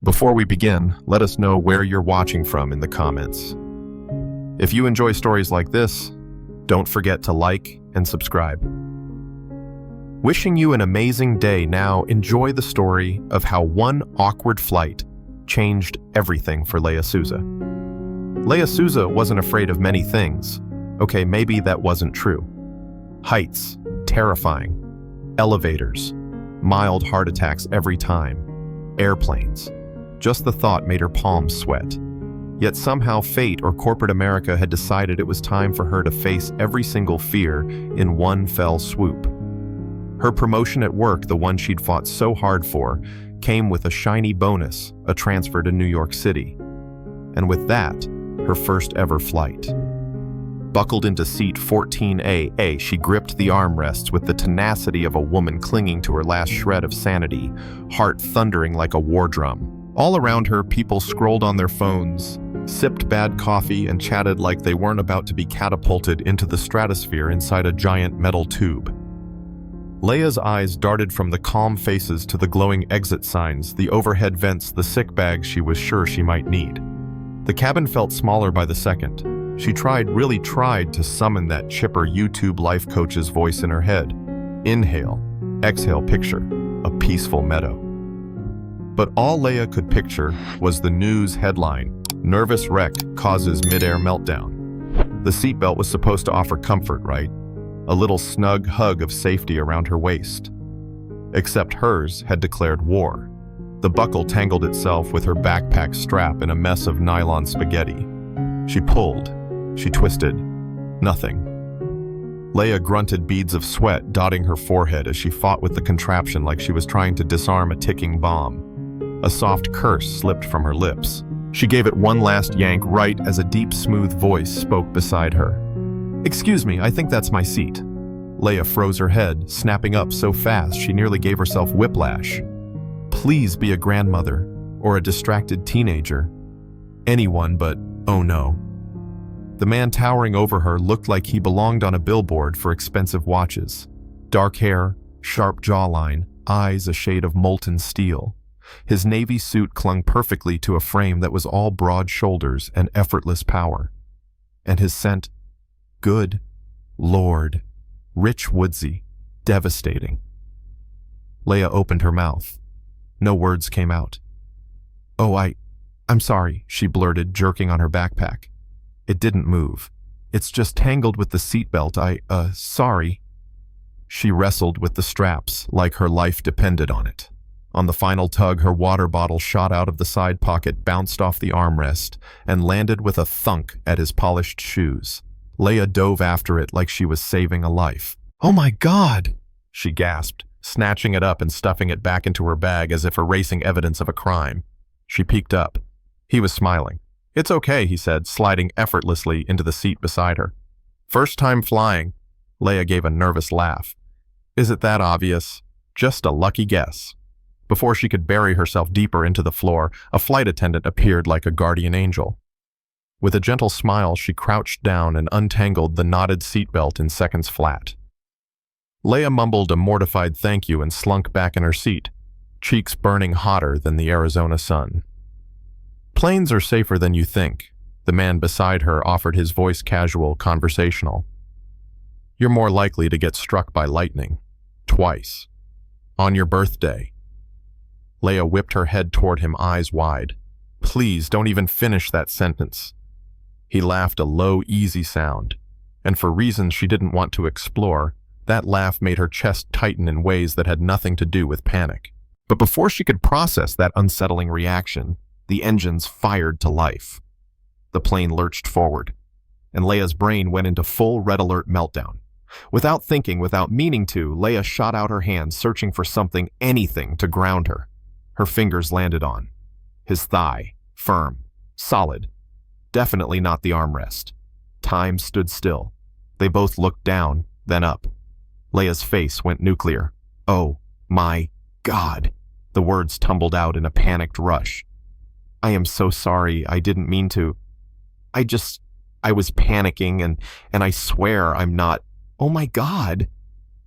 Before we begin, let us know where you're watching from in the comments. If you enjoy stories like this, don't forget to like and subscribe. Wishing you an amazing day. Now enjoy the story of how one awkward flight changed everything for Leah Souza. Leah Souza wasn't afraid of many things. Okay, maybe that wasn't true. Heights, terrifying. Elevators, mild heart attacks every time. Airplanes. Just the thought made her palms sweat. Yet somehow fate or corporate America had decided it was time for her to face every single fear in one fell swoop. Her promotion at work, the one she'd fought so hard for, came with a shiny bonus, a transfer to New York City. And with that, her first ever flight. Buckled into seat 14A, she gripped the armrests with the tenacity of a woman clinging to her last shred of sanity, heart thundering like a war drum. All around her, people scrolled on their phones, sipped bad coffee, and chatted like they weren't about to be catapulted into the stratosphere inside a giant metal tube. Leah's eyes darted from the calm faces to the glowing exit signs, the overhead vents, the sick bags she was sure she might need. The cabin felt smaller by the second. She really tried to summon that chipper YouTube life coach's voice in her head. Inhale, exhale, picture a peaceful meadow. But all Leah could picture was the news headline, "Nervous wreck causes mid-air meltdown." The seatbelt was supposed to offer comfort, right? A little snug hug of safety around her waist. Except hers had declared war. The buckle tangled itself with her backpack strap in a mess of nylon spaghetti. She pulled. She twisted. Nothing. Leah grunted, beads of sweat dotting her forehead as she fought with the contraption like she was trying to disarm a ticking bomb. A soft curse slipped from her lips. She gave it one last yank right as a deep, smooth voice spoke beside her. "Excuse me, I think that's my seat." Leah froze her head, snapping up so fast she nearly gave herself whiplash. Please be a grandmother or a distracted teenager. Anyone but, oh no. The man towering over her looked like he belonged on a billboard for expensive watches. Dark hair, sharp jawline, eyes a shade of molten steel. His navy suit clung perfectly to a frame that was all broad shoulders and effortless power. And his scent, good Lord, rich woodsy, devastating. Leah opened her mouth. No words came out. "Oh, I'm sorry," she blurted, jerking on her backpack. It didn't move. "It's just tangled with the seatbelt. Sorry." She wrestled with the straps like her life depended on it. On the final tug, her water bottle shot out of the side pocket, bounced off the armrest, and landed with a thunk at his polished shoes. Leah dove after it like she was saving a life. "Oh my God!" she gasped, snatching it up and stuffing it back into her bag as if erasing evidence of a crime. She peeked up. He was smiling. "It's okay," he said, sliding effortlessly into the seat beside her. "First time flying." Leah gave a nervous laugh. "Is it that obvious? Just a lucky guess." Before she could bury herself deeper into the floor, a flight attendant appeared like a guardian angel. With a gentle smile, she crouched down and untangled the knotted seatbelt in seconds flat. Leah mumbled a mortified thank you and slunk back in her seat, cheeks burning hotter than the Arizona sun. "Planes are safer than you think," the man beside her offered, his voice casual, conversational. "You're more likely to get struck by lightning. Twice. On your birthday." Leah whipped her head toward him, eyes wide. "Please, don't even finish that sentence." He laughed, a low, easy sound. And for reasons she didn't want to explore, that laugh made her chest tighten in ways that had nothing to do with panic. But before she could process that unsettling reaction, the engines fired to life. The plane lurched forward, and Leah's brain went into full red alert meltdown. Without thinking, without meaning to, Leah shot out her hands, searching for something, anything, to ground her. Her fingers landed on his thigh, firm, solid. Definitely not the armrest. Time stood still. They both looked down, then up. Leah's face went nuclear. "Oh, my God." The words tumbled out in a panicked rush. "I am so sorry. I didn't mean to. I was panicking and I swear I'm not. Oh my God."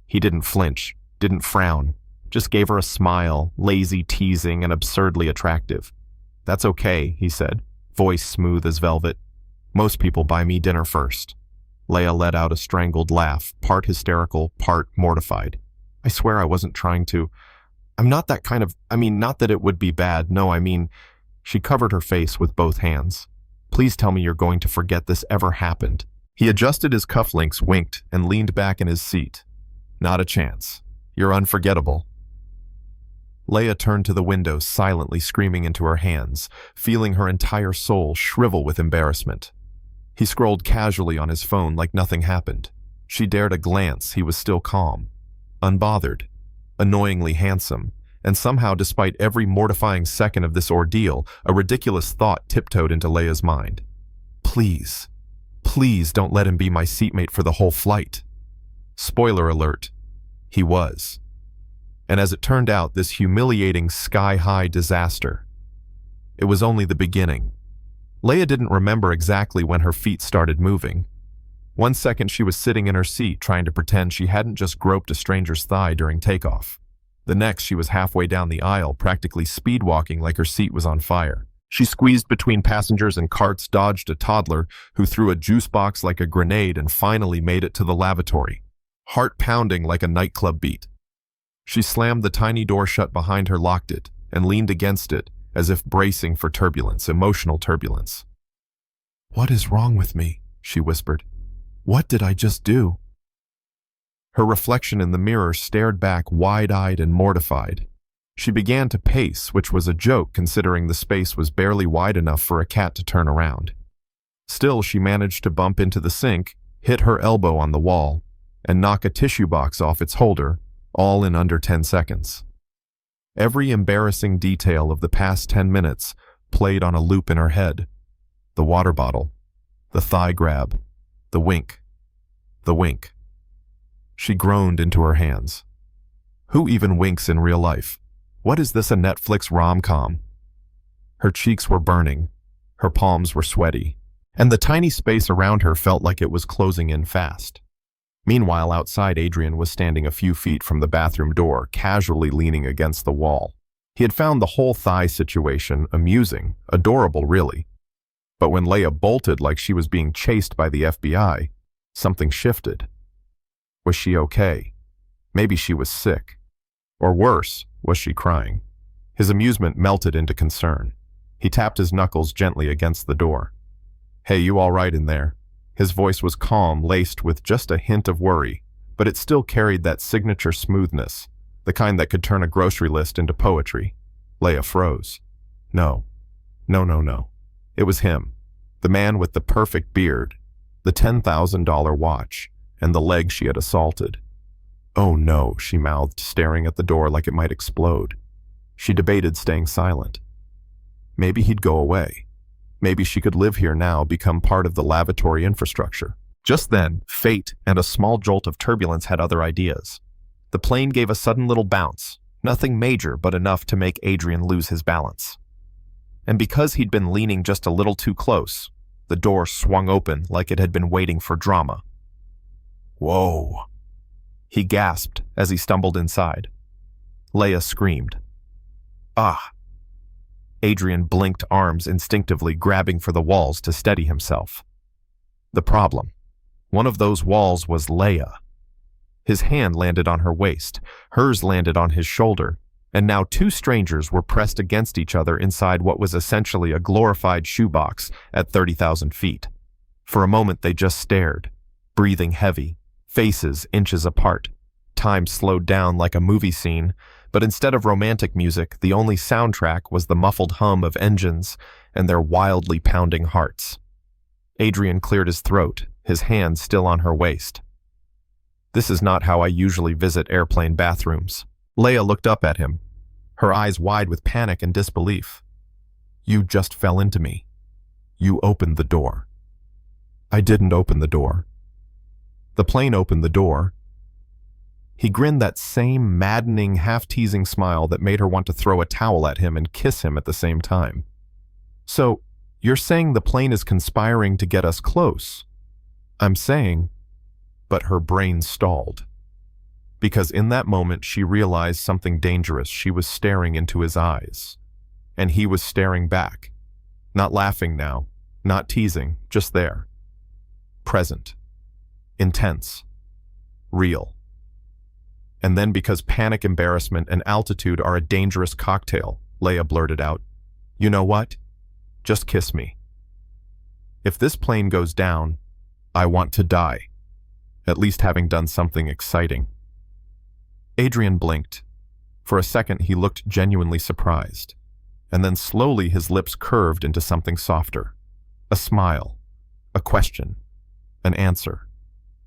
He didn't flinch, didn't frown, just gave her a smile, lazy, teasing, and absurdly attractive. "That's okay," he said, voice smooth as velvet. "Most people buy me dinner first." Leia let out a strangled laugh, part hysterical, part mortified. "I swear I wasn't trying to. I'm not that kind of, not that it would be bad, no, She covered her face with both hands. "Please tell me you're going to forget this ever happened." He adjusted his cufflinks, winked, and leaned back in his seat. "Not a chance. You're unforgettable." Leia turned to the window, silently screaming into her hands, feeling her entire soul shrivel with embarrassment. He scrolled casually on his phone like nothing happened. She dared a glance. He was still calm, unbothered, annoyingly handsome, and somehow, despite every mortifying second of this ordeal, a ridiculous thought tiptoed into Leia's mind. Please, please don't let him be my seatmate for the whole flight. Spoiler alert, he was. And as it turned out, this humiliating sky-high disaster. It was only the beginning. Leia didn't remember exactly when her feet started moving. One second she was sitting in her seat trying to pretend she hadn't just groped a stranger's thigh during takeoff. The next she was halfway down the aisle, practically speed-walking like her seat was on fire. She squeezed between passengers and carts, dodged a toddler who threw a juice box like a grenade, and finally made it to the lavatory, heart pounding like a nightclub beat. She slammed the tiny door shut behind her, locked it, and leaned against it, as if bracing for turbulence, emotional turbulence. "What is wrong with me?" she whispered. "What did I just do?" Her reflection in the mirror stared back, wide-eyed and mortified. She began to pace, which was a joke considering the space was barely wide enough for a cat to turn around. Still, she managed to bump into the sink, hit her elbow on the wall, and knock a tissue box off its holder, all in under 10 seconds. Every embarrassing detail of the past 10 minutes played on a loop in her head. The water bottle, the thigh grab, the wink, the wink. She groaned into her hands. Who even winks in real life? What is this, a Netflix rom-com? Her cheeks were burning, her palms were sweaty, and the tiny space around her felt like it was closing in fast. Meanwhile, outside, Adrian was standing a few feet from the bathroom door, casually leaning against the wall. He had found the whole thigh situation amusing, adorable really. But when Leia bolted like she was being chased by the FBI, something shifted. Was she okay? Maybe she was sick. Or worse, was she crying? His amusement melted into concern. He tapped his knuckles gently against the door. "Hey, you all right in there?" His voice was calm, laced with just a hint of worry, but it still carried that signature smoothness, the kind that could turn a grocery list into poetry. Leia froze. No. It was him, the man with the perfect beard, the $10,000 watch, and the leg she had assaulted. "Oh no," she mouthed, staring at the door like it might explode. She debated staying silent. Maybe he'd go away. Maybe she could live here now, become part of the lavatory infrastructure. Just then, fate and a small jolt of turbulence had other ideas. The plane gave a sudden little bounce, nothing major but enough to make Adrian lose his balance. And because he'd been leaning just a little too close, the door swung open like it had been waiting for drama. "Whoa," he gasped as he stumbled inside. Leia screamed. "Ah!" Adrian blinked, arms instinctively grabbing for the walls to steady himself. The problem. One of those walls was Leia. His hand landed on her waist, hers landed on his shoulder, and now two strangers were pressed against each other inside what was essentially a glorified shoebox at 30,000 feet. For a moment they just stared, breathing heavy, faces inches apart. Time slowed down like a movie scene, but instead of romantic music, the only soundtrack was the muffled hum of engines and their wildly pounding hearts. Adrian cleared his throat, his hand still on her waist. "This is not how I usually visit airplane bathrooms." Leia looked up at him, her eyes wide with panic and disbelief. "You just fell into me. You opened the door." "I didn't open the door. The plane opened the door." He grinned, that same maddening, half-teasing smile that made her want to throw a towel at him and kiss him at the same time. "So, you're saying the plane is conspiring to get us close?" "I'm saying..." But her brain stalled. Because in that moment she realized something dangerous. She was staring into his eyes. and he was staring back. Not laughing now, not teasing, just there. Present. Intense. Real. And then, because panic, embarrassment, and altitude are a dangerous cocktail, Leia blurted out, "You know what? Just kiss me. If this plane goes down, I want to die, at least having done something exciting." Adrian blinked. For a second, he looked genuinely surprised, and then slowly his lips curved into something softer. A smile. A question. An answer.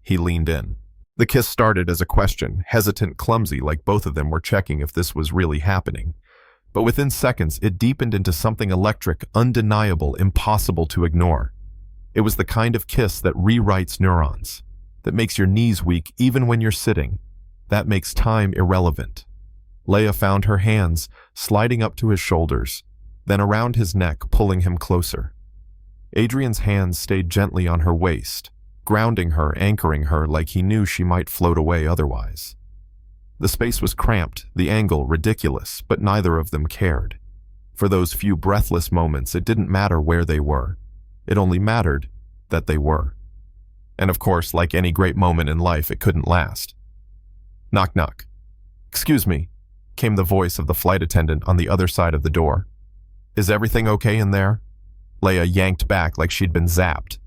He leaned in. The kiss started as a question, hesitant, clumsy, like both of them were checking if this was really happening. But within seconds, it deepened into something electric, undeniable, impossible to ignore. It was the kind of kiss that rewrites neurons, that makes your knees weak even when you're sitting, that makes time irrelevant. Leia found her hands sliding up to his shoulders, then around his neck, pulling him closer. Adrian's hands stayed gently on her waist, grounding her, anchoring her like he knew she might float away otherwise. The space was cramped, the angle ridiculous, but neither of them cared. For those few breathless moments, it didn't matter where they were. It only mattered that they were. And of course, like any great moment in life, it couldn't last. Knock, knock. "Excuse me," came the voice of the flight attendant on the other side of the door. "Is everything okay in there?" Leia yanked back like she'd been zapped.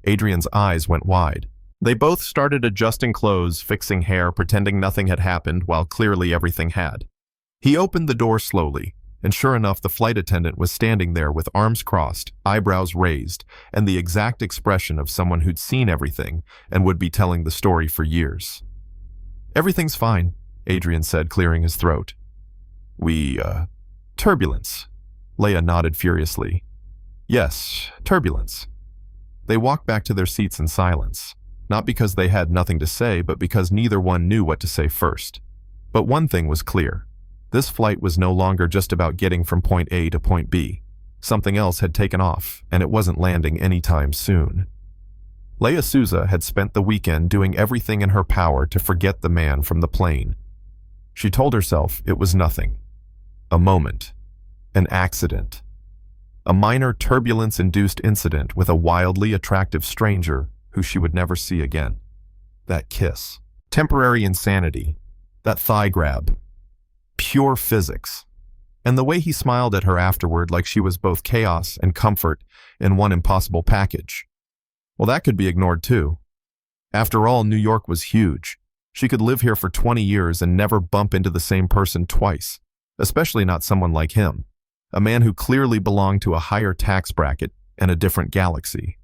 Adrian's eyes went wide. They both started adjusting clothes, fixing hair, pretending nothing had happened while clearly everything had. He opened the door slowly, and sure enough, the flight attendant was standing there with arms crossed, eyebrows raised, and the exact expression of someone who'd seen everything and would be telling the story for years. "Everything's fine," Adrian said, clearing his throat. Turbulence." Leia nodded furiously. "Yes, turbulence." They walked back to their seats in silence, not because they had nothing to say, but because neither one knew what to say first. But one thing was clear. This flight was no longer just about getting from point A to point B. Something else had taken off, and it wasn't landing anytime soon. Leia Souza had spent the weekend doing everything in her power to forget the man from the plane. She told herself it was nothing. A moment. An accident. A minor turbulence-induced incident with a wildly attractive stranger who she would never see again. That kiss. Temporary insanity. That thigh grab. Pure physics. And the way he smiled at her afterward like she was both chaos and comfort in one impossible package. Well, that could be ignored too. After all, New York was huge. She could live here for 20 years and never bump into the same person twice, especially not someone like him. A man who clearly belonged to a higher tax bracket and a different galaxy.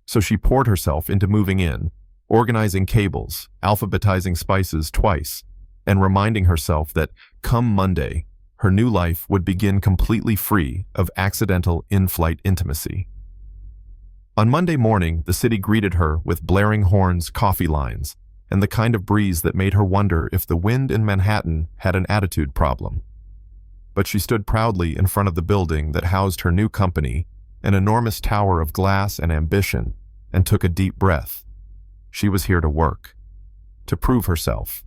So she poured herself into moving in, organizing cables, alphabetizing spices twice, and reminding herself that, come Monday, her new life would begin completely free of accidental in-flight intimacy. On Monday morning, the city greeted her with blaring horns, coffee lines, and the kind of breeze that made her wonder if the wind in Manhattan had an attitude problem. But she stood proudly in front of the building that housed her new company, an enormous tower of glass and ambition, and took a deep breath. She was here to work, to prove herself,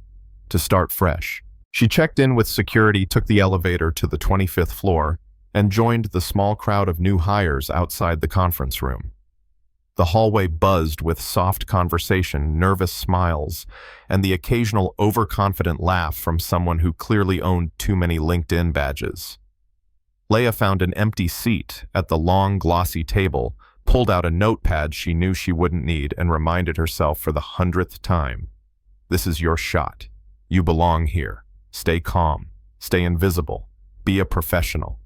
to start fresh. She checked in with security, took the elevator to the 25th floor, and joined the small crowd of new hires outside the conference room. The hallway buzzed with soft conversation, nervous smiles, and the occasional overconfident laugh from someone who clearly owned too many LinkedIn badges. Leia found an empty seat at the long, glossy table, pulled out a notepad she knew she wouldn't need, and reminded herself for the 100th time, "This is your shot. You belong here. Stay calm. Stay invisible. Be a professional."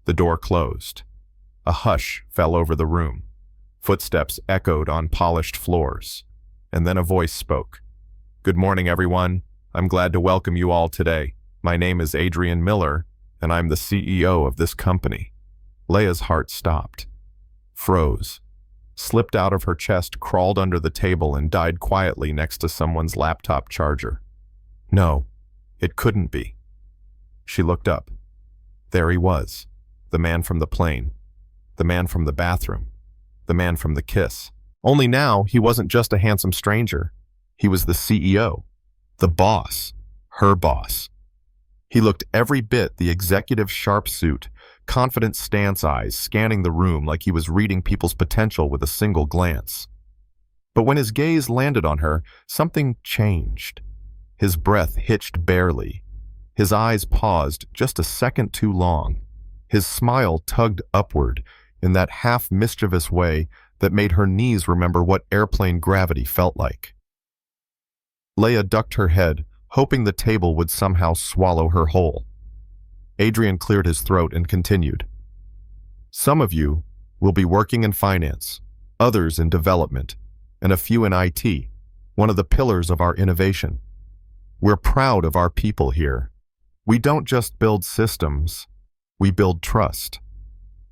The door closed. A hush fell over the room. Footsteps echoed on polished floors, and then a voice spoke. "Good morning, everyone. I'm glad to welcome you all today. My name is Adrian Miller, and I'm the CEO of this company." Leia's heart stopped, froze, slipped out of her chest, crawled under the table, and died quietly next to someone's laptop charger. No, it couldn't be. She looked up. There he was, the man from the plane, the man from the bathroom, the man from the kiss. Only now, he wasn't just a handsome stranger. He was the CEO, the boss, her boss. He looked every bit the executive sharp suit, confident stance eyes scanning the room like he was reading people's potential with a single glance. But when his gaze landed on her, something changed. His breath hitched barely. His eyes paused just a second too long. His smile tugged upward in that half-mischievous way that made her knees remember what airplane gravity felt like. Leia ducked her head, hoping the table would somehow swallow her whole. Adrian cleared his throat and continued. Some of you will be working in finance, others in development, and a few in IT, one of the pillars of our innovation. We're proud of our people here. We don't just build systems, we build trust.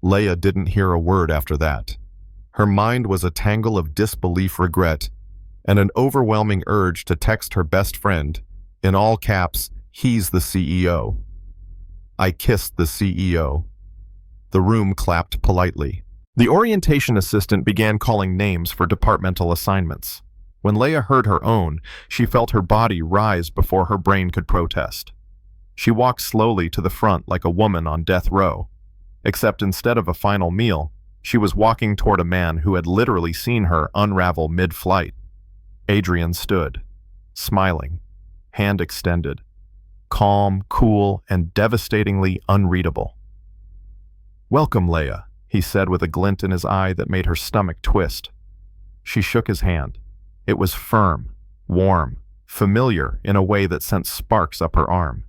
Leia didn't hear a word after that. Her mind was a tangle of disbelief, regret, and an overwhelming urge to text her best friend, in all caps, "He's the CEO." I kissed the CEO. The room clapped politely. The orientation assistant began calling names for departmental assignments. When Leia heard her own, she felt her body rise before her brain could protest. She walked slowly to the front like a woman on death row. Except instead of a final meal, she was walking toward a man who had literally seen her unravel mid-flight. Adrian stood, smiling, hand extended, calm, cool, and devastatingly unreadable. "Welcome, Leia," he said with a glint in his eye that made her stomach twist. She shook his hand. It was firm, warm, familiar in a way that sent sparks up her arm.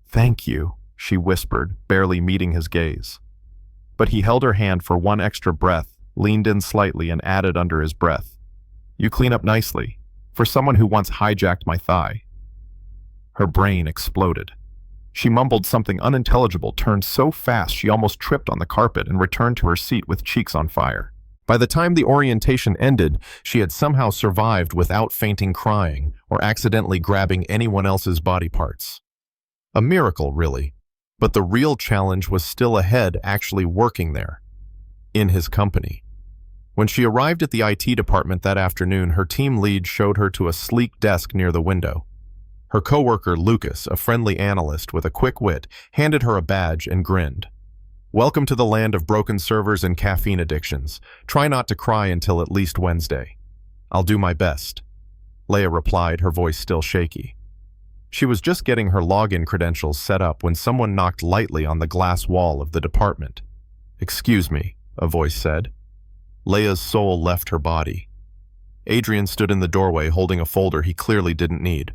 "Thank you," she whispered, barely meeting his gaze. But he held her hand for one extra breath, leaned in slightly, and added under his breath, "You clean up nicely, for someone who once hijacked my thigh." Her brain exploded. She mumbled something unintelligible, turned so fast she almost tripped on the carpet, and returned to her seat with cheeks on fire. By the time the orientation ended, she had somehow survived without fainting, crying, or accidentally grabbing anyone else's body parts. A miracle, really. But the real challenge was still ahead, actually working there, in his company. When she arrived at the IT department that afternoon, her team lead showed her to a sleek desk near the window. Her coworker, Lucas, a friendly analyst with a quick wit, handed her a badge and grinned. "Welcome to the land of broken servers and caffeine addictions. Try not to cry until at least Wednesday." "I'll do my best," Leia replied, her voice still shaky. She was just getting her login credentials set up when someone knocked lightly on the glass wall of the department. "Excuse me," a voice said. Leia's soul left her body. Adrian stood in the doorway holding a folder he clearly didn't need.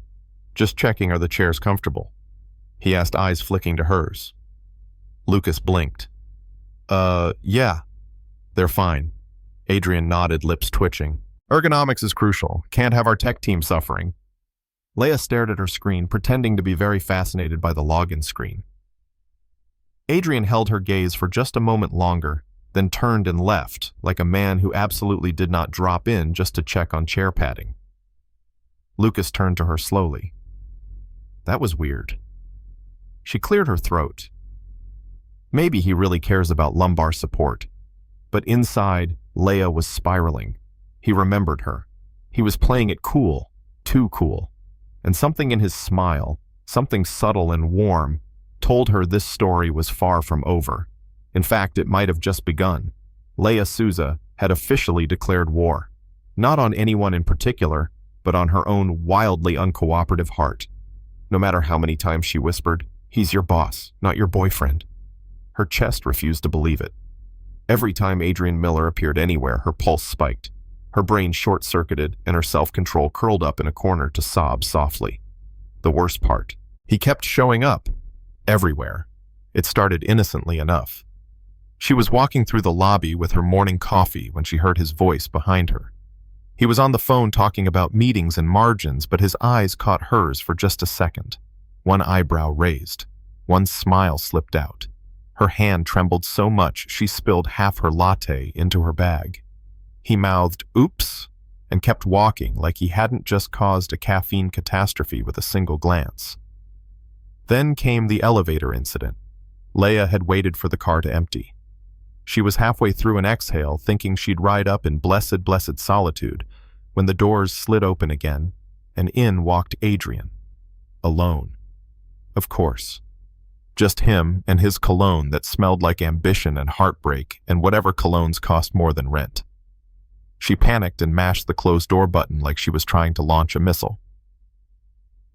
"Just checking, are the chairs comfortable?" he asked, eyes flicking to hers. Lucas blinked. Yeah. They're fine." Adrian nodded, lips twitching. "Ergonomics is crucial. Can't have our tech team suffering." Leia stared at her screen, pretending to be very fascinated by the login screen. Adrian held her gaze for just a moment longer, then turned and left, like a man who absolutely did not drop in just to check on chair padding. Lucas turned to her slowly. That was weird. She cleared her throat. Maybe he really cares about lumbar support. But inside, Leia was spiraling. He remembered her. He was playing it cool, too cool. And something in his smile, something subtle and warm, told her this story was far from over. In fact, it might have just begun. Leia Souza had officially declared war. Not on anyone in particular, but on her own wildly uncooperative heart. No matter how many times she whispered, "He's your boss, not your boyfriend." Her chest refused to believe it. Every time Adrian Miller appeared anywhere, her pulse spiked. Her brain short-circuited and her self-control curled up in a corner to sob softly. The worst part, he kept showing up. Everywhere. It started innocently enough. She was walking through the lobby with her morning coffee when she heard his voice behind her. He was on the phone talking about meetings and margins, but his eyes caught hers for just a second. One eyebrow raised. One smile slipped out. Her hand trembled so much she spilled half her latte into her bag. He mouthed, "Oops," and kept walking like he hadn't just caused a caffeine catastrophe with a single glance. Then came the elevator incident. Leia had waited for the car to empty. She was halfway through an exhale, thinking she'd ride up in blessed, blessed solitude, when the doors slid open again, and in walked Adrian. Alone. Of course. Just him and his cologne that smelled like ambition and heartbreak and whatever colognes cost more than rent. She panicked and mashed the closed door button like she was trying to launch a missile.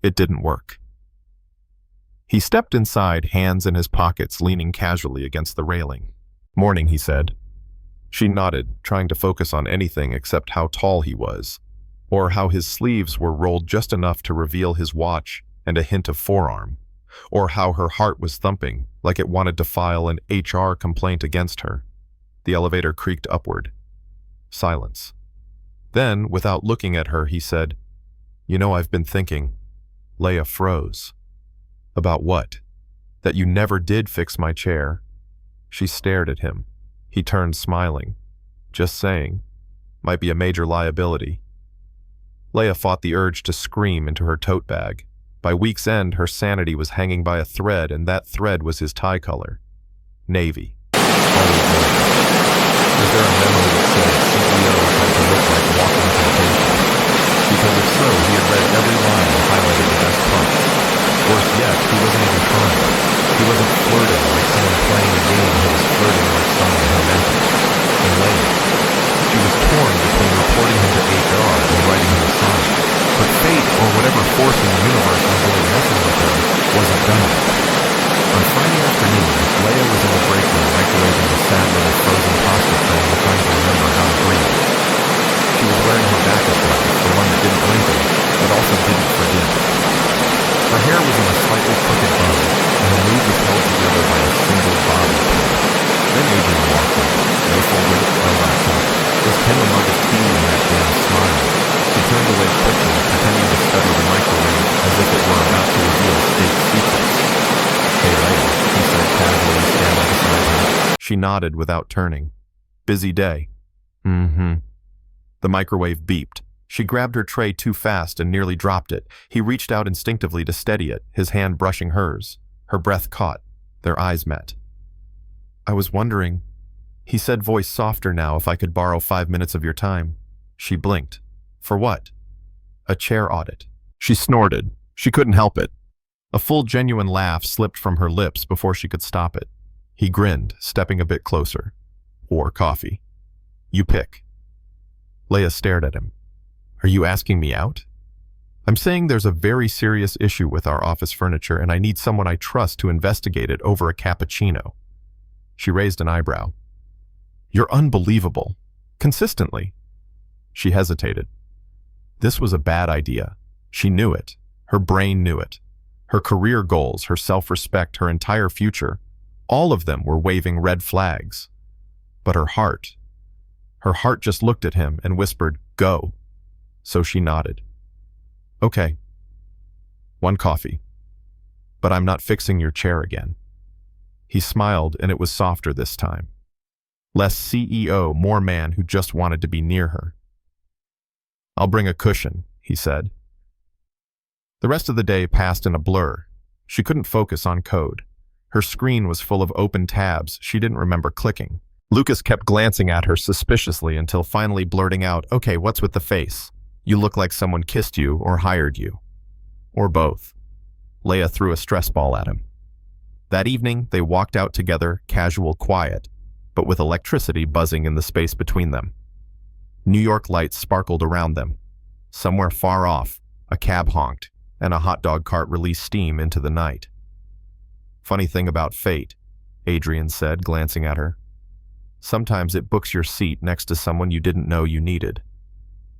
It didn't work. He stepped inside, hands in his pockets, leaning casually against the railing. "Morning," he said. She nodded, trying to focus on anything except how tall he was, or how his sleeves were rolled just enough to reveal his watch and a hint of forearm, or how her heart was thumping like it wanted to file an HR complaint against her. The elevator creaked upward. Silence. Then, without looking at her, he said, "You know, I've been thinking." Leia froze. "About what?" "That you never did fix my chair." She stared at him. He turned, smiling. "Just saying. Might be a major liability." Leia fought the urge to scream into her tote bag. By week's end, her sanity was hanging by a thread, and that thread was his tie color. Navy. Always navy. Was there a memo that said CEOs had to look like walking temptation? Because if so, he had read every line and highlighted the best parts. Worse yet, he wasn't even trying. He wasn't flirting like someone playing a game. He was flirting like someone romantic. And Leia. She was torn between reporting him to HR and writing him a sonnet. But fate, or whatever force in the universe was really messing with her, wasn't done. On Friday afternoon, Leia was in the break room microwaving a sad little frozen pasta tray and trying to remember how to breathe. She was wearing her backup glass, the one that didn't wrinkle, but also didn't forget. Her hair was in a slightly crooked bun, and her mood was held together by a single bobby pin. Then Adrian walked in, no folder, no laptop, just him a mug of tea and that damn smile. She turned away quickly, pretending to study the microwave as if it were about to reveal state secrets. "Hey, Leia," he said casually, standing beside her. She nodded without turning. "Busy day." "Mm-hmm." The microwave beeped. She grabbed her tray too fast and nearly dropped it. He reached out instinctively to steady it, his hand brushing hers. Her breath caught. Their eyes met. "I was wondering," he said, voice softer now, "if I could borrow 5 minutes of your time." She blinked. "For what?" "A chair audit." She snorted. She couldn't help it. A full, genuine laugh slipped from her lips before she could stop it. He grinned, stepping a bit closer. "Or coffee. You pick." Leia stared at him. "Are you asking me out?" "I'm saying there's a very serious issue with our office furniture and I need someone I trust to investigate it over a cappuccino." She raised an eyebrow. "You're unbelievable. Consistently." She hesitated. This was a bad idea. She knew it. Her brain knew it. Her career goals, her self-respect, her entire future, all of them were waving red flags. But her heart just looked at him and whispered, "Go." So she nodded. "Okay. 1 coffee. But I'm not fixing your chair again." He smiled, and it was softer this time. Less CEO, more man who just wanted to be near her. "I'll bring a cushion," he said. The rest of the day passed in a blur. She couldn't focus on code. Her screen was full of open tabs she didn't remember clicking. Lucas kept glancing at her suspiciously until finally blurting out, "Okay, what's with the face? You look like someone kissed you or hired you." Or both. Leia threw a stress ball at him. That evening, they walked out together, casual, quiet, but with electricity buzzing in the space between them. New York lights sparkled around them. Somewhere far off, a cab honked, and a hot dog cart released steam into the night. "Funny thing about fate," Adrian said, glancing at her. "Sometimes it books your seat next to someone you didn't know you needed."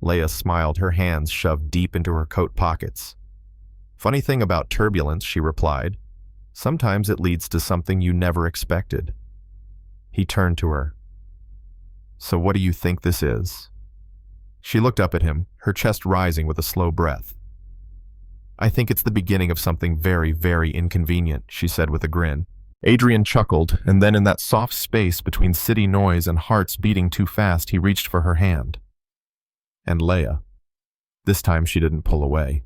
Leia smiled, her hands shoved deep into her coat pockets. "Funny thing about turbulence," she replied. "Sometimes it leads to something you never expected." He turned to her. "So what do you think this is?" She looked up at him, her chest rising with a slow breath. "I think it's the beginning of something very, very inconvenient," she said with a grin. Adrian chuckled, and then in that soft space between city noise and hearts beating too fast, he reached for her hand. And Leia. This time she didn't pull away.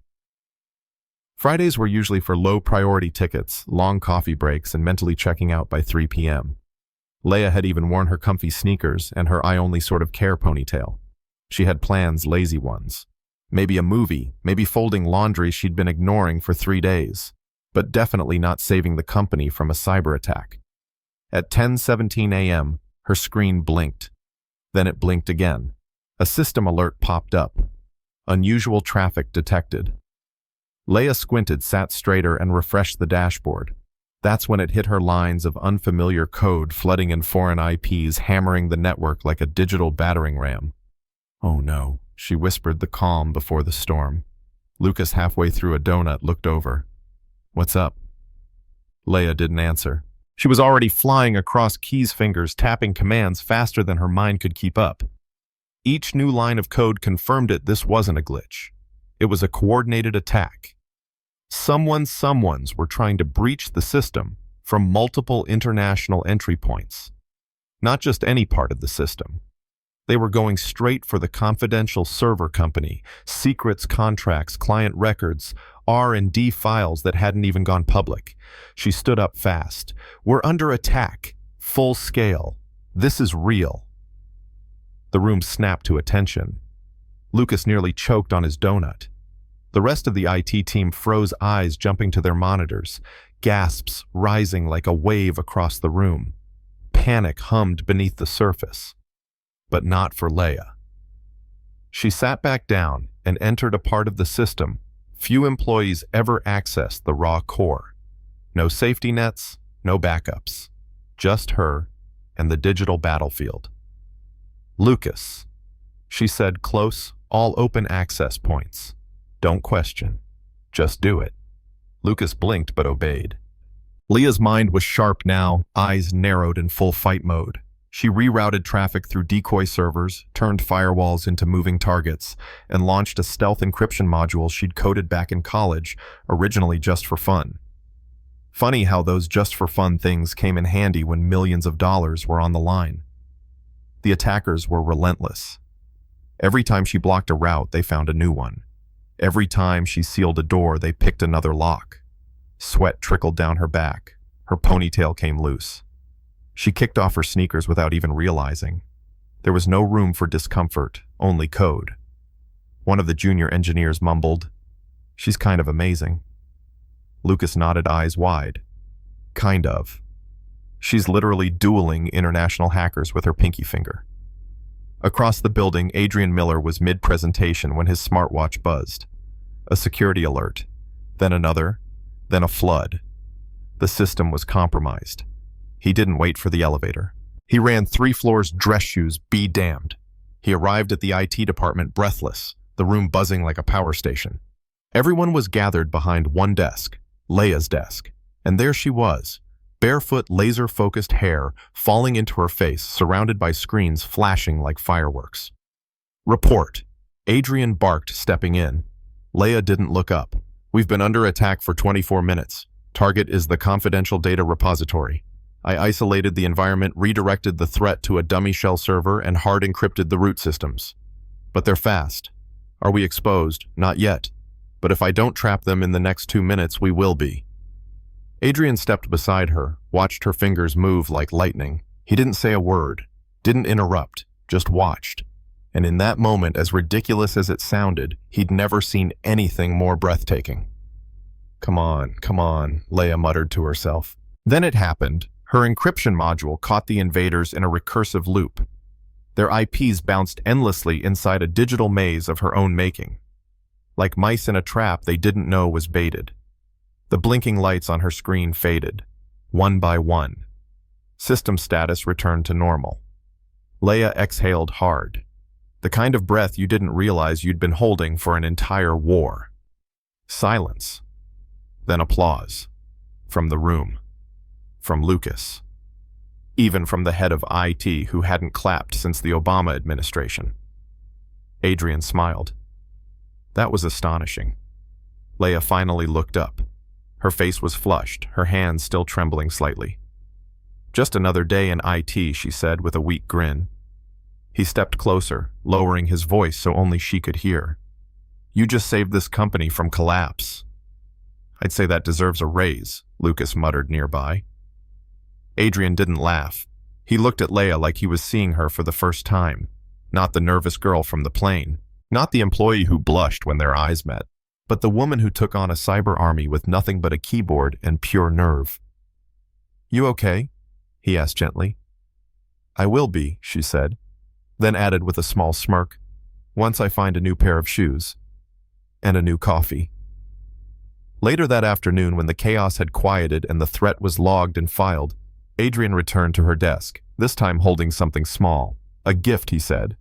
Fridays were usually for low-priority tickets, long coffee breaks, and mentally checking out by 3 p.m. Leia had even worn her comfy sneakers and her I-only sort of care ponytail. She had plans, lazy ones. Maybe a movie, maybe folding laundry she'd been ignoring for 3 days. but definitely not saving the company from a cyber attack. At 10:17 a.m., her screen blinked. Then it blinked again. A system alert popped up. Unusual traffic detected. Leia squinted, sat straighter, and refreshed the dashboard. That's when it hit her: lines of unfamiliar code flooding in foreign IPs, hammering the network like a digital battering ram. "Oh no," she whispered, the calm before the storm. Lucas, halfway through a donut, looked over. "What's up?" Leia didn't answer. She was already flying across Key's fingers, tapping commands faster than her mind could keep up. Each new line of code confirmed it. This wasn't a glitch. It was a coordinated attack. Someone's were trying to breach the system from multiple international entry points. Not just any part of the system. They were going straight for the confidential server company, secrets, contracts, client records, R&D files that hadn't even gone public. She stood up fast. "We're under attack. Full scale. This is real." The room snapped to attention. Lucas nearly choked on his donut. The rest of the IT team froze, eyes jumping to their monitors, gasps rising like a wave across the room. Panic hummed beneath the surface. But not for Leia. She sat back down and entered a part of the system few employees ever accessed: the raw core. No safety nets, no backups. Just her and the digital battlefield. "Lucas," she said, close, "all open access points. Don't question. Just do it." Lucas blinked but obeyed. Leia's mind was sharp now, eyes narrowed in full fight mode. She rerouted traffic through decoy servers, turned firewalls into moving targets, and launched a stealth encryption module she'd coded back in college, originally just for fun. Funny how those just-for-fun things came in handy when millions of dollars were on the line. The attackers were relentless. Every time she blocked a route, they found a new one. Every time she sealed a door, they picked another lock. Sweat trickled down her back. Her ponytail came loose. She kicked off her sneakers without even realizing. There was no room for discomfort, only code. One of the junior engineers mumbled, "She's kind of amazing." Lucas nodded, eyes wide. "Kind of. She's literally dueling international hackers with her pinky finger." Across the building, Adrian Miller was mid-presentation when his smartwatch buzzed. A security alert, then another, then a flood. The system was compromised. He didn't wait for the elevator. He ran 3 floors, dress shoes, be damned. He arrived at the IT department breathless, the room buzzing like a power station. Everyone was gathered behind one desk, Leia's desk, and there she was, barefoot, laser-focused hair falling into her face, surrounded by screens flashing like fireworks. "Report," Adrian barked, stepping in. Leia didn't look up. "We've been under attack for 24 minutes. Target is the confidential data repository. I isolated the environment, redirected the threat to a dummy shell server, and hard encrypted the root systems. But they're fast. Are we exposed? Not yet. But if I don't trap them in the next 2 minutes, we will be." Adrian stepped beside her, watched her fingers move like lightning. He didn't say a word, didn't interrupt, just watched. And in that moment, as ridiculous as it sounded, he'd never seen anything more breathtaking. Come on, Leia muttered to herself. Then it happened. Her encryption module caught the invaders in a recursive loop. Their IPs bounced endlessly inside a digital maze of her own making. Like mice in a trap they didn't know was baited. The blinking lights on her screen faded, one by one. System status returned to normal. Leia exhaled hard. The kind of breath you didn't realize you'd been holding for an entire war. Silence. Then applause. From the room. From Lucas. Even from the head of IT, who hadn't clapped since the Obama administration. Adrian smiled. That was astonishing. Leia finally looked up. Her face was flushed, her hands still trembling slightly. "Just another day in IT," she said with a weak grin. He stepped closer, lowering his voice so only she could hear. "You just saved this company from collapse." "I'd say that deserves a raise," Lucas muttered nearby. Adrian didn't laugh. He looked at Leia like he was seeing her for the first time. Not the nervous girl from the plane. Not the employee who blushed when their eyes met. but the woman who took on a cyber army with nothing but a keyboard and pure nerve. "You okay?" he asked gently. "I will be," she said, then added with a small smirk, "once I find a new pair of shoes. And a new coffee." Later that afternoon, when the chaos had quieted and the threat was logged and filed, Adrian returned to her desk, this time holding something small. "A gift," he said.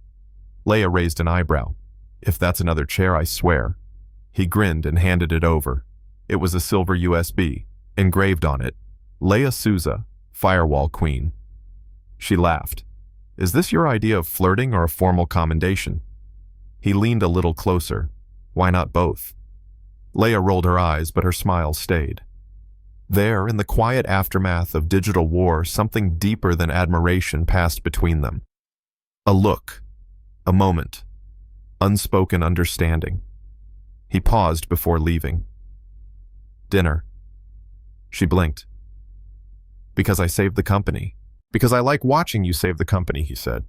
Leia raised an eyebrow. "If that's another chair, I swear." He grinned and handed it over. It was a silver USB, engraved on it, "Leia Souza, Firewall Queen." She laughed. "Is this your idea of flirting or a formal commendation?" He leaned a little closer. "Why not both?" Leia rolled her eyes, but her smile stayed. There, in the quiet aftermath of digital war, something deeper than admiration passed between them. A look, a moment, unspoken understanding. He paused before leaving. "Dinner." She blinked. "Because I saved the company." "Because I like watching you save the company," he said.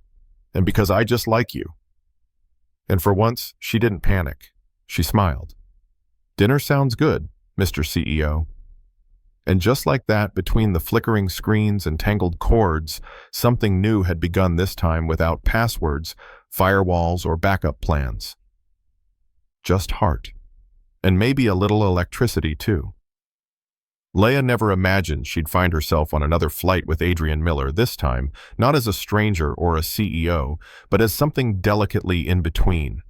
"And because I just like you." And for once, she didn't panic. She smiled. "Dinner sounds good, Mr. CEO." And just like that, between the flickering screens and tangled cords, something new had begun, this time without passwords, firewalls, or backup plans. Just heart. And maybe a little electricity, too. Leia never imagined she'd find herself on another flight with Adrian Miller, this time not as a stranger or a CEO, but as something delicately in between.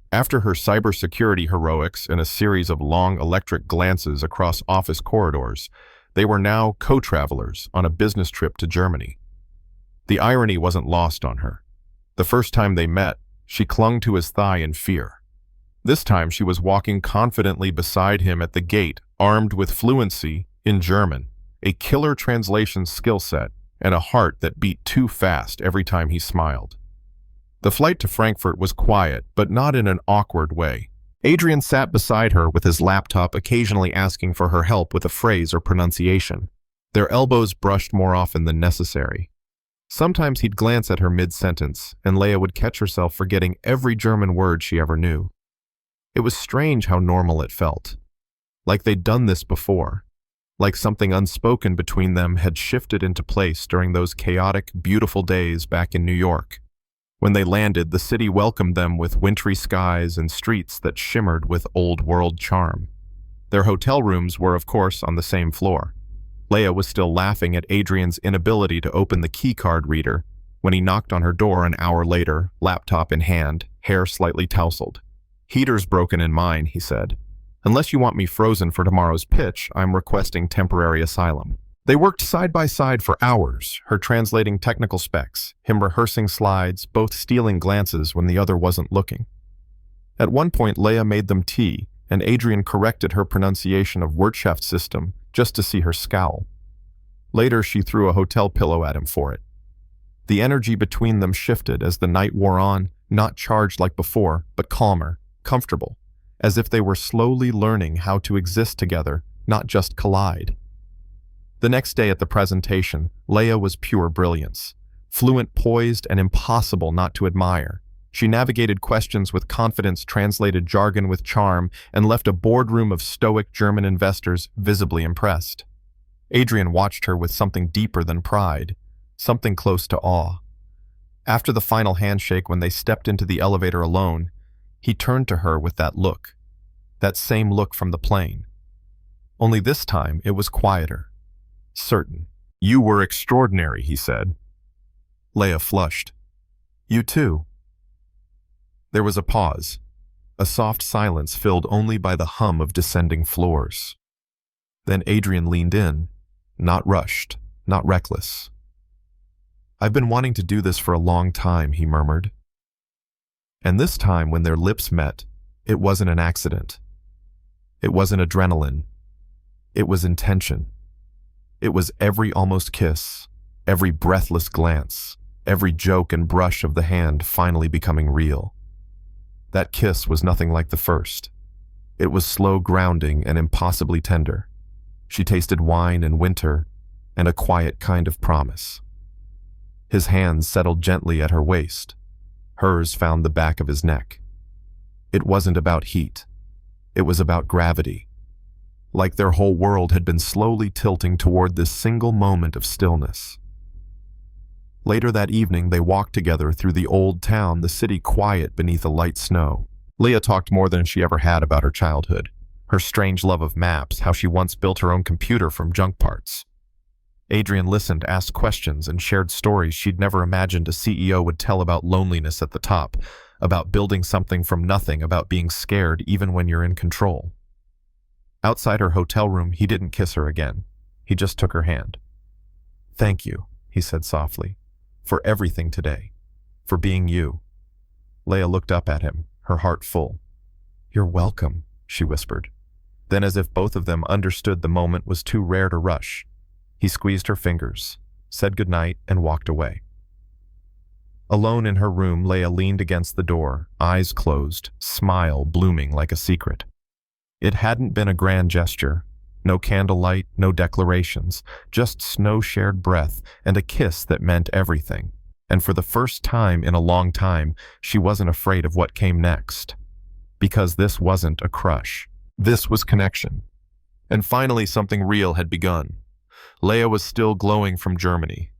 After her cybersecurity heroics and a series of long electric glances across office corridors, they were now co-travelers on a business trip to Germany. The irony wasn't lost on her. The first time they met, she clung to his thigh in fear. This time she was walking confidently beside him at the gate, armed with fluency in German, a killer translation skill set, and a heart that beat too fast every time he smiled. The flight to Frankfurt was quiet, but not in an awkward way. Adrian sat beside her with his laptop, occasionally asking for her help with a phrase or pronunciation. Their elbows brushed more often than necessary. Sometimes he'd glance at her mid-sentence, and Leia would catch herself forgetting every German word she ever knew. It was strange how normal it felt. Like they'd done this before. Like something unspoken between them had shifted into place during those chaotic, beautiful days back in New York. When they landed, the city welcomed them with wintry skies and streets that shimmered with old-world charm. Their hotel rooms were, of course, on the same floor. Leia was still laughing at Adrian's inability to open the keycard reader when he knocked on her door an hour later, laptop in hand, hair slightly tousled. "Heater's broken in mine," he said. "Unless you want me frozen for tomorrow's pitch, I'm requesting temporary asylum." They worked side by side for hours, her translating technical specs, him rehearsing slides, both stealing glances when the other wasn't looking. At one point, Leia made them tea, and Adrian corrected her pronunciation of Wirtschaftssystem just to see her scowl. Later, she threw a hotel pillow at him for it. The energy between them shifted as the night wore on, not charged like before, but calmer, comfortable, as if they were slowly learning how to exist together, not just collide. The next day at the presentation, Leia was pure brilliance. Fluent, poised, and impossible not to admire. She navigated questions with confidence, translated jargon with charm, and left a boardroom of stoic German investors visibly impressed. Adrian watched her with something deeper than pride, something close to awe. After the final handshake, when they stepped into the elevator alone, he turned to her with that look. That same look from the plane. Only this time it was quieter. Certain. "You were extraordinary," he said. Leia flushed. "You too." There was a pause, a soft silence filled only by the hum of descending floors. Then Adrian leaned in, not rushed, not reckless. "I've been wanting to do this for a long time," he murmured. And this time, when their lips met, it wasn't an accident. It wasn't adrenaline. It was intention. It was every almost kiss, every breathless glance, every joke and brush of the hand finally becoming real. That kiss was nothing like the first. It was slow, grounding, and impossibly tender. She tasted wine and winter, and a quiet kind of promise. His hands settled gently at her waist. Hers found the back of his neck. It wasn't about heat. It was about gravity. Like their whole world had been slowly tilting toward this single moment of stillness. Later that evening, they walked together through the old town, the city quiet beneath a light snow. Leah talked more than she ever had about her childhood, her strange love of maps, how she once built her own computer from junk parts. Adrian listened, asked questions, and shared stories she'd never imagined a CEO would tell about loneliness at the top, about building something from nothing, about being scared even when you're in control. Outside her hotel room, he didn't kiss her again. He just took her hand. "Thank you," he said softly, "for everything today, for being you." Leah looked up at him, her heart full. "You're welcome," she whispered. Then, as if both of them understood the moment was too rare to rush, he squeezed her fingers, said goodnight, and walked away. Alone in her room, Leah leaned against the door, eyes closed, smile blooming like a secret. It hadn't been a grand gesture. No candlelight, no declarations, just snow-shared breath and a kiss that meant everything. And for the first time in a long time, she wasn't afraid of what came next. Because this wasn't a crush. This was connection. And finally, something real had begun. Leah was still glowing from Germany.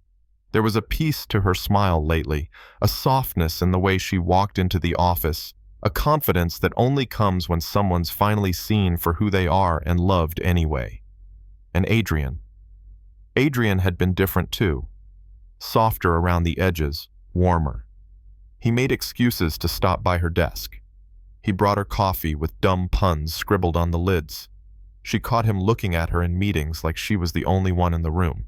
There was a peace to her smile lately, a softness in the way she walked into the office, a confidence that only comes when someone's finally seen for who they are and loved anyway. And Adrian had been different too. Softer around the edges, warmer. He made excuses to stop by her desk. He brought her coffee with dumb puns scribbled on the lids. She caught him looking at her in meetings like she was the only one in the room.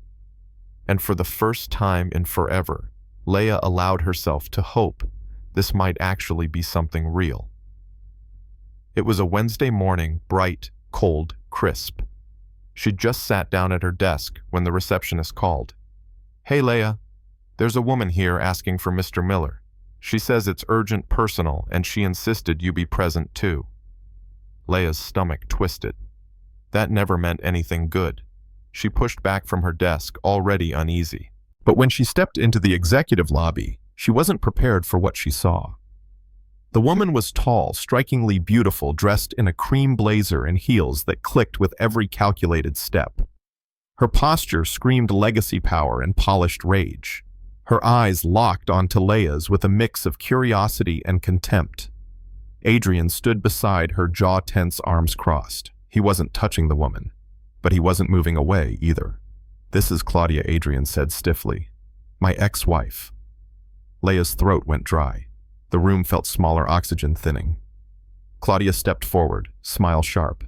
And for the first time in forever, Leah allowed herself to hope this might actually be something real. It was a Wednesday morning, bright, cold, crisp. She'd just sat down at her desk when the receptionist called. "Hey, Leah, there's a woman here asking for Mr. Miller. She says it's urgent personal and she insisted you be present too." Leah's stomach twisted. That never meant anything good. She pushed back from her desk, already uneasy. But when she stepped into the executive lobby, she wasn't prepared for what she saw. The woman was tall, strikingly beautiful, dressed in a cream blazer and heels that clicked with every calculated step. Her posture screamed legacy power and polished rage. Her eyes locked onto Leah's with a mix of curiosity and contempt. Adrian stood beside her, jaw tense, arms crossed. He wasn't touching the woman, but he wasn't moving away either. "This is Claudia," Adrian said stiffly. "My ex-wife." Leah's throat went dry. The room felt smaller, oxygen thinning. Claudia stepped forward, smile sharp.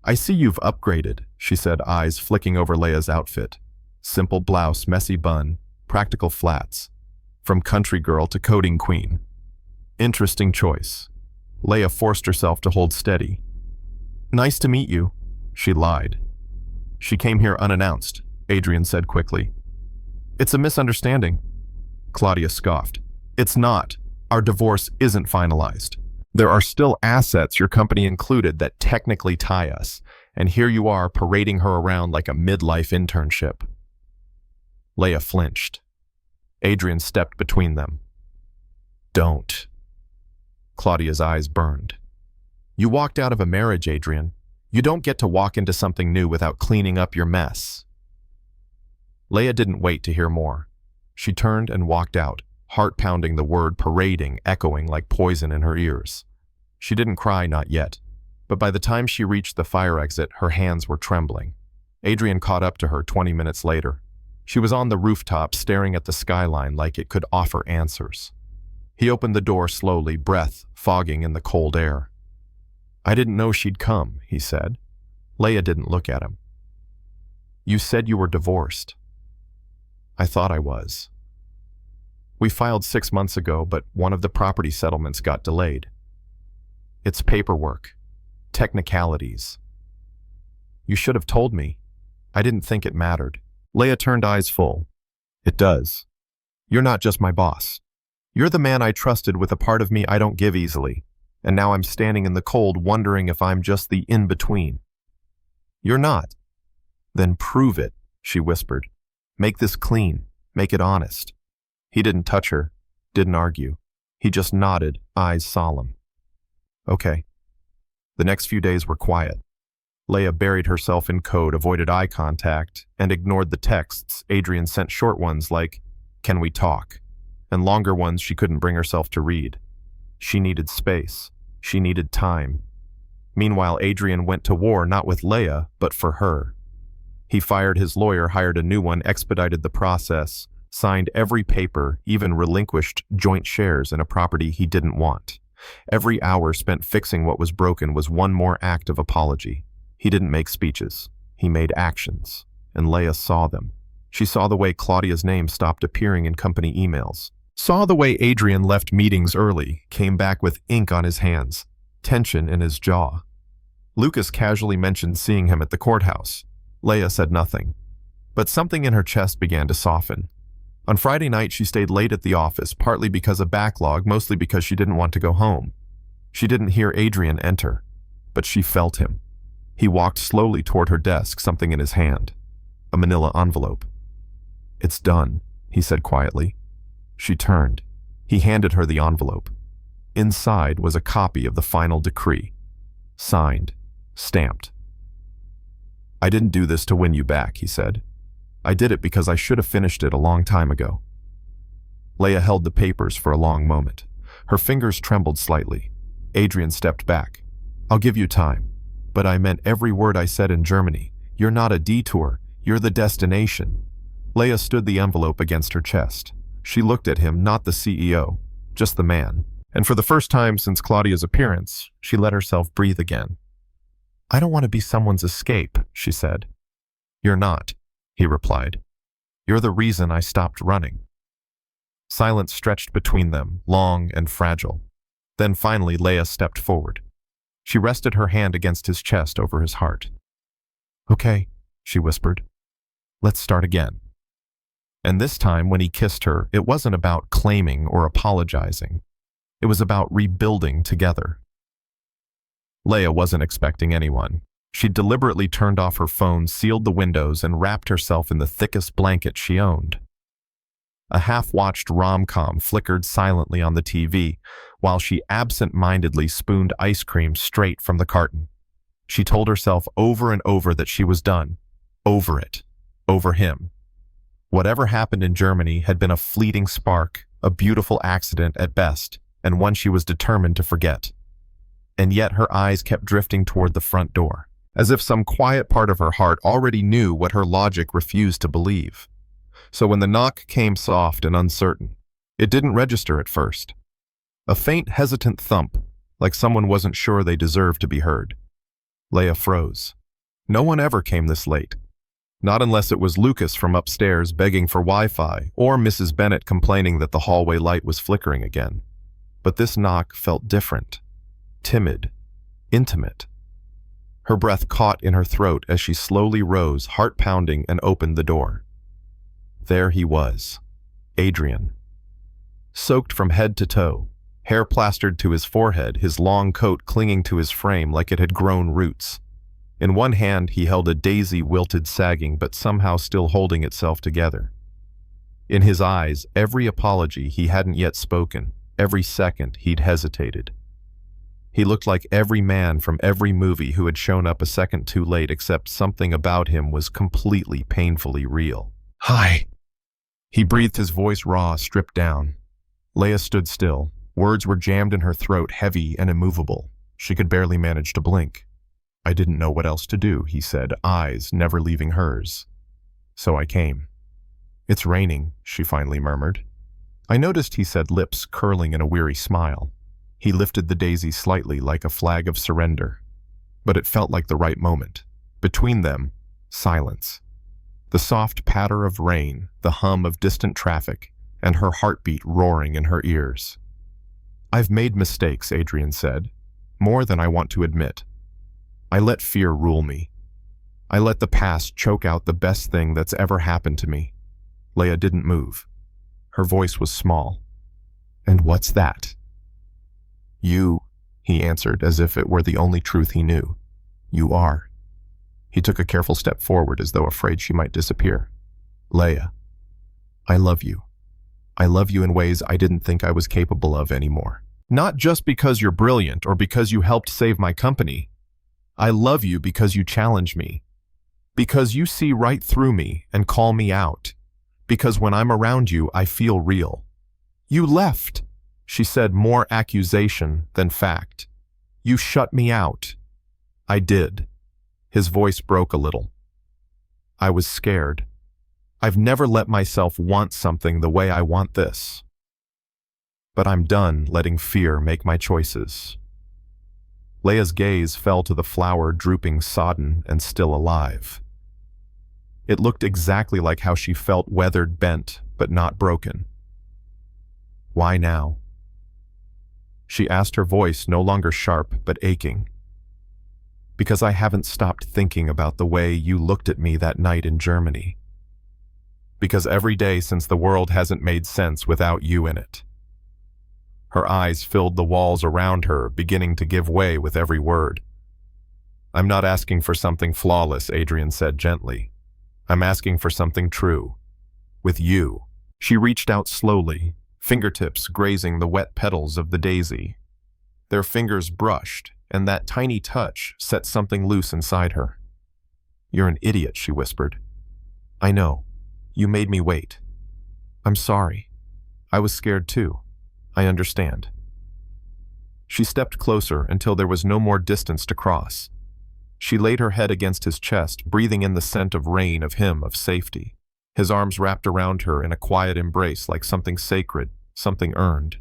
"I see you've upgraded," she said, eyes flicking over Leah's outfit. Simple blouse, messy bun, practical flats. From country girl to coding queen. Interesting choice. Leah forced herself to hold steady. "Nice to meet you," she lied. "She came here unannounced," Adrian said quickly. "It's a misunderstanding." Claudia scoffed. "It's not. Our divorce isn't finalized. There are still assets, your company included, that technically tie us, and here you are parading her around like a midlife internship." Leah flinched. Adrian stepped between them. "Don't." Claudia's eyes burned. "You walked out of a marriage, Adrian. You don't get to walk into something new without cleaning up your mess." Leah didn't wait to hear more. She turned and walked out, heart pounding, the word parading echoing like poison in her ears. She didn't cry, not yet, but by the time she reached the fire exit, her hands were trembling. Adrian caught up to her 20 minutes later. She was on the rooftop, staring at the skyline like it could offer answers. He opened the door slowly, breath fogging in the cold air. "I didn't know she'd come," he said. Leah didn't look at him. "You said you were divorced." "I thought I was. We filed 6 months ago, but one of the property settlements got delayed. It's paperwork. Technicalities. You should have told me. I didn't think it mattered." Leah turned, eyes full. "It does. You're not just my boss. You're the man I trusted with a part of me I don't give easily. And now I'm standing in the cold wondering if I'm just the in-between." "You're not." "Then prove it," she whispered. "Make this clean. Make it honest." He didn't touch her, didn't argue. He just nodded, eyes solemn. "Okay." The next few days were quiet. Leia buried herself in code, avoided eye contact, and ignored the texts Adrian sent, short ones like, "Can we talk?" and longer ones she couldn't bring herself to read. She needed space. She needed time. Meanwhile, Adrian went to war not with Leia, but for her. He fired his lawyer, hired a new one, expedited the process, signed every paper, even relinquished joint shares in a property he didn't want. Every hour spent fixing what was broken was one more act of apology. He didn't make speeches. He made actions, and Leia saw them. She saw the way Claudia's name stopped appearing in company emails, saw the way Adrian left meetings early, came back with ink on his hands, tension in his jaw. Lucas casually mentioned seeing him at the courthouse. Leia said nothing, but something in her chest began to soften. On Friday night, she stayed late at the office, partly because of backlog, mostly because she didn't want to go home. She didn't hear Adrian enter, but she felt him. He walked slowly toward her desk, something in his hand, a manila envelope. "It's done," he said quietly. She turned. He handed her the envelope. Inside was a copy of the final decree, signed, stamped. "I didn't do this to win you back," he said. "I did it because I should have finished it a long time ago." Leia held the papers for a long moment. Her fingers trembled slightly. Adrian stepped back. "I'll give you time, but I meant every word I said in Germany. You're not a detour, you're the destination." Leia stood the envelope against her chest. She looked at him, not the CEO, just the man. And for the first time since Claudia's appearance, she let herself breathe again. "I don't want to be someone's escape," she said. "You're not," he replied. "You're the reason I stopped running." Silence stretched between them, long and fragile. Then finally Leia stepped forward. She rested her hand against his chest over his heart. "Okay," she whispered. "Let's start again." And this time, when he kissed her, it wasn't about claiming or apologizing. It was about rebuilding together. Leia wasn't expecting anyone. She deliberately turned off her phone, sealed the windows, and wrapped herself in the thickest blanket she owned. A half-watched rom-com flickered silently on the TV, while she absent-mindedly spooned ice cream straight from the carton. She told herself over and over that she was done. Over it. Over him. Whatever happened in Germany had been a fleeting spark, a beautiful accident at best, and one she was determined to forget. And yet her eyes kept drifting toward the front door, as if some quiet part of her heart already knew what her logic refused to believe. So when the knock came soft and uncertain, it didn't register at first. A faint, hesitant thump, like someone wasn't sure they deserved to be heard. Leia froze. No one ever came this late. Not unless it was Lucas from upstairs begging for Wi-Fi, or Mrs. Bennet complaining that the hallway light was flickering again. But this knock felt different. Timid. Intimate. Her breath caught in her throat as she slowly rose, heart pounding, and opened the door. There he was. Adrian. Soaked from head to toe, hair plastered to his forehead, his long coat clinging to his frame like it had grown roots. In one hand he held a daisy, wilted, sagging, but somehow still holding itself together. In his eyes, every apology he hadn't yet spoken, every second he'd hesitated. He looked like every man from every movie who had shown up a second too late, except something about him was completely, painfully real. "Hi." He breathed, his voice raw, stripped down. Leia stood still. Words were jammed in her throat, heavy and immovable. She could barely manage to blink. "I didn't know what else to do," he said, eyes never leaving hers. "So I came." "It's raining," she finally murmured. "I noticed," he said, lips curling in a weary smile. He lifted the daisy slightly, like a flag of surrender. But it felt like the right moment. Between them, silence. The soft patter of rain, the hum of distant traffic, and her heartbeat roaring in her ears. "I've made mistakes," Adrian said. "More than I want to admit. I let fear rule me. I let the past choke out the best thing that's ever happened to me." Leia didn't move. Her voice was small. "And what's that?" "You," he answered, as if it were the only truth he knew. "You are." He took a careful step forward, as though afraid she might disappear. "Leia, I love you. I love you in ways I didn't think I was capable of anymore. Not just because you're brilliant or because you helped save my company, I love you because you challenge me, because you see right through me and call me out, because when I'm around you, I feel real. You left, she said, more accusation than fact. You shut me out. I did. His voice broke a little. I was scared. I've never let myself want something the way I want this. But I'm done letting fear make my choices. Leia's gaze fell to the flower drooping sodden and still alive. It looked exactly like how she felt, weathered, bent, but not broken. Why now? She asked, her voice no longer sharp but aching. Because I haven't stopped thinking about the way you looked at me that night in Germany. Because every day since the world hasn't made sense without you in it. Her eyes filled the walls around her, beginning to give way with every word. I'm not asking for something flawless, Adrian said gently. I'm asking for something true. With you. She reached out slowly, fingertips grazing the wet petals of the daisy. Their fingers brushed, and that tiny touch set something loose inside her. You're an idiot, she whispered. I know. You made me wait. I'm sorry. I was scared too. I understand. She stepped closer until there was no more distance to cross. She laid her head against his chest, breathing in the scent of rain, of him, of safety. His arms wrapped around her in a quiet embrace, like something sacred, something earned.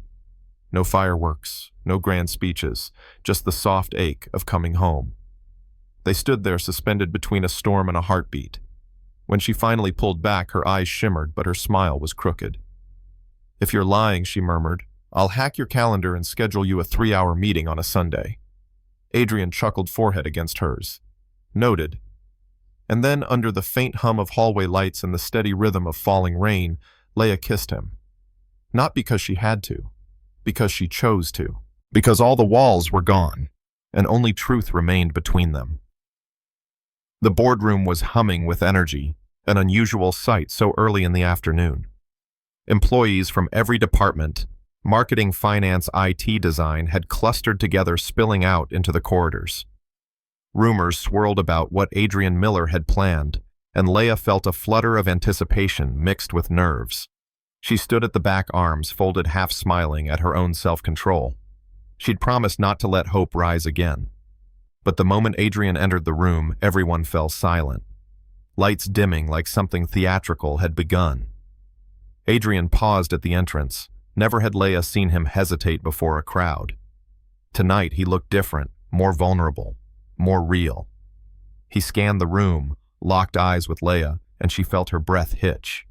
No fireworks, no grand speeches, just the soft ache of coming home. They stood there suspended between a storm and a heartbeat. When she finally pulled back, her eyes shimmered, but her smile was crooked. If you're lying, she murmured, I'll hack your calendar and schedule you a 3-hour meeting on a Sunday. Adrian chuckled, forehead against hers. Noted. And then, under the faint hum of hallway lights and the steady rhythm of falling rain, Leia kissed him. Not because she had to, because she chose to. Because all the walls were gone, and only truth remained between them. The boardroom was humming with energy, an unusual sight so early in the afternoon. Employees from every department, marketing, finance, IT, design, had clustered together, spilling out into the corridors. Rumors swirled about what Adrian Miller had planned, and Leia felt a flutter of anticipation mixed with nerves. She stood at the back, arms folded, half smiling at her own self-control. She'd promised not to let hope rise again. But the moment Adrian entered the room, everyone fell silent. Lights dimming like something theatrical had begun. Adrian paused at the entrance. Never had Leia seen him hesitate before a crowd. Tonight he looked different, more vulnerable, more real. He scanned the room, locked eyes with Leia, and she felt her breath hitch.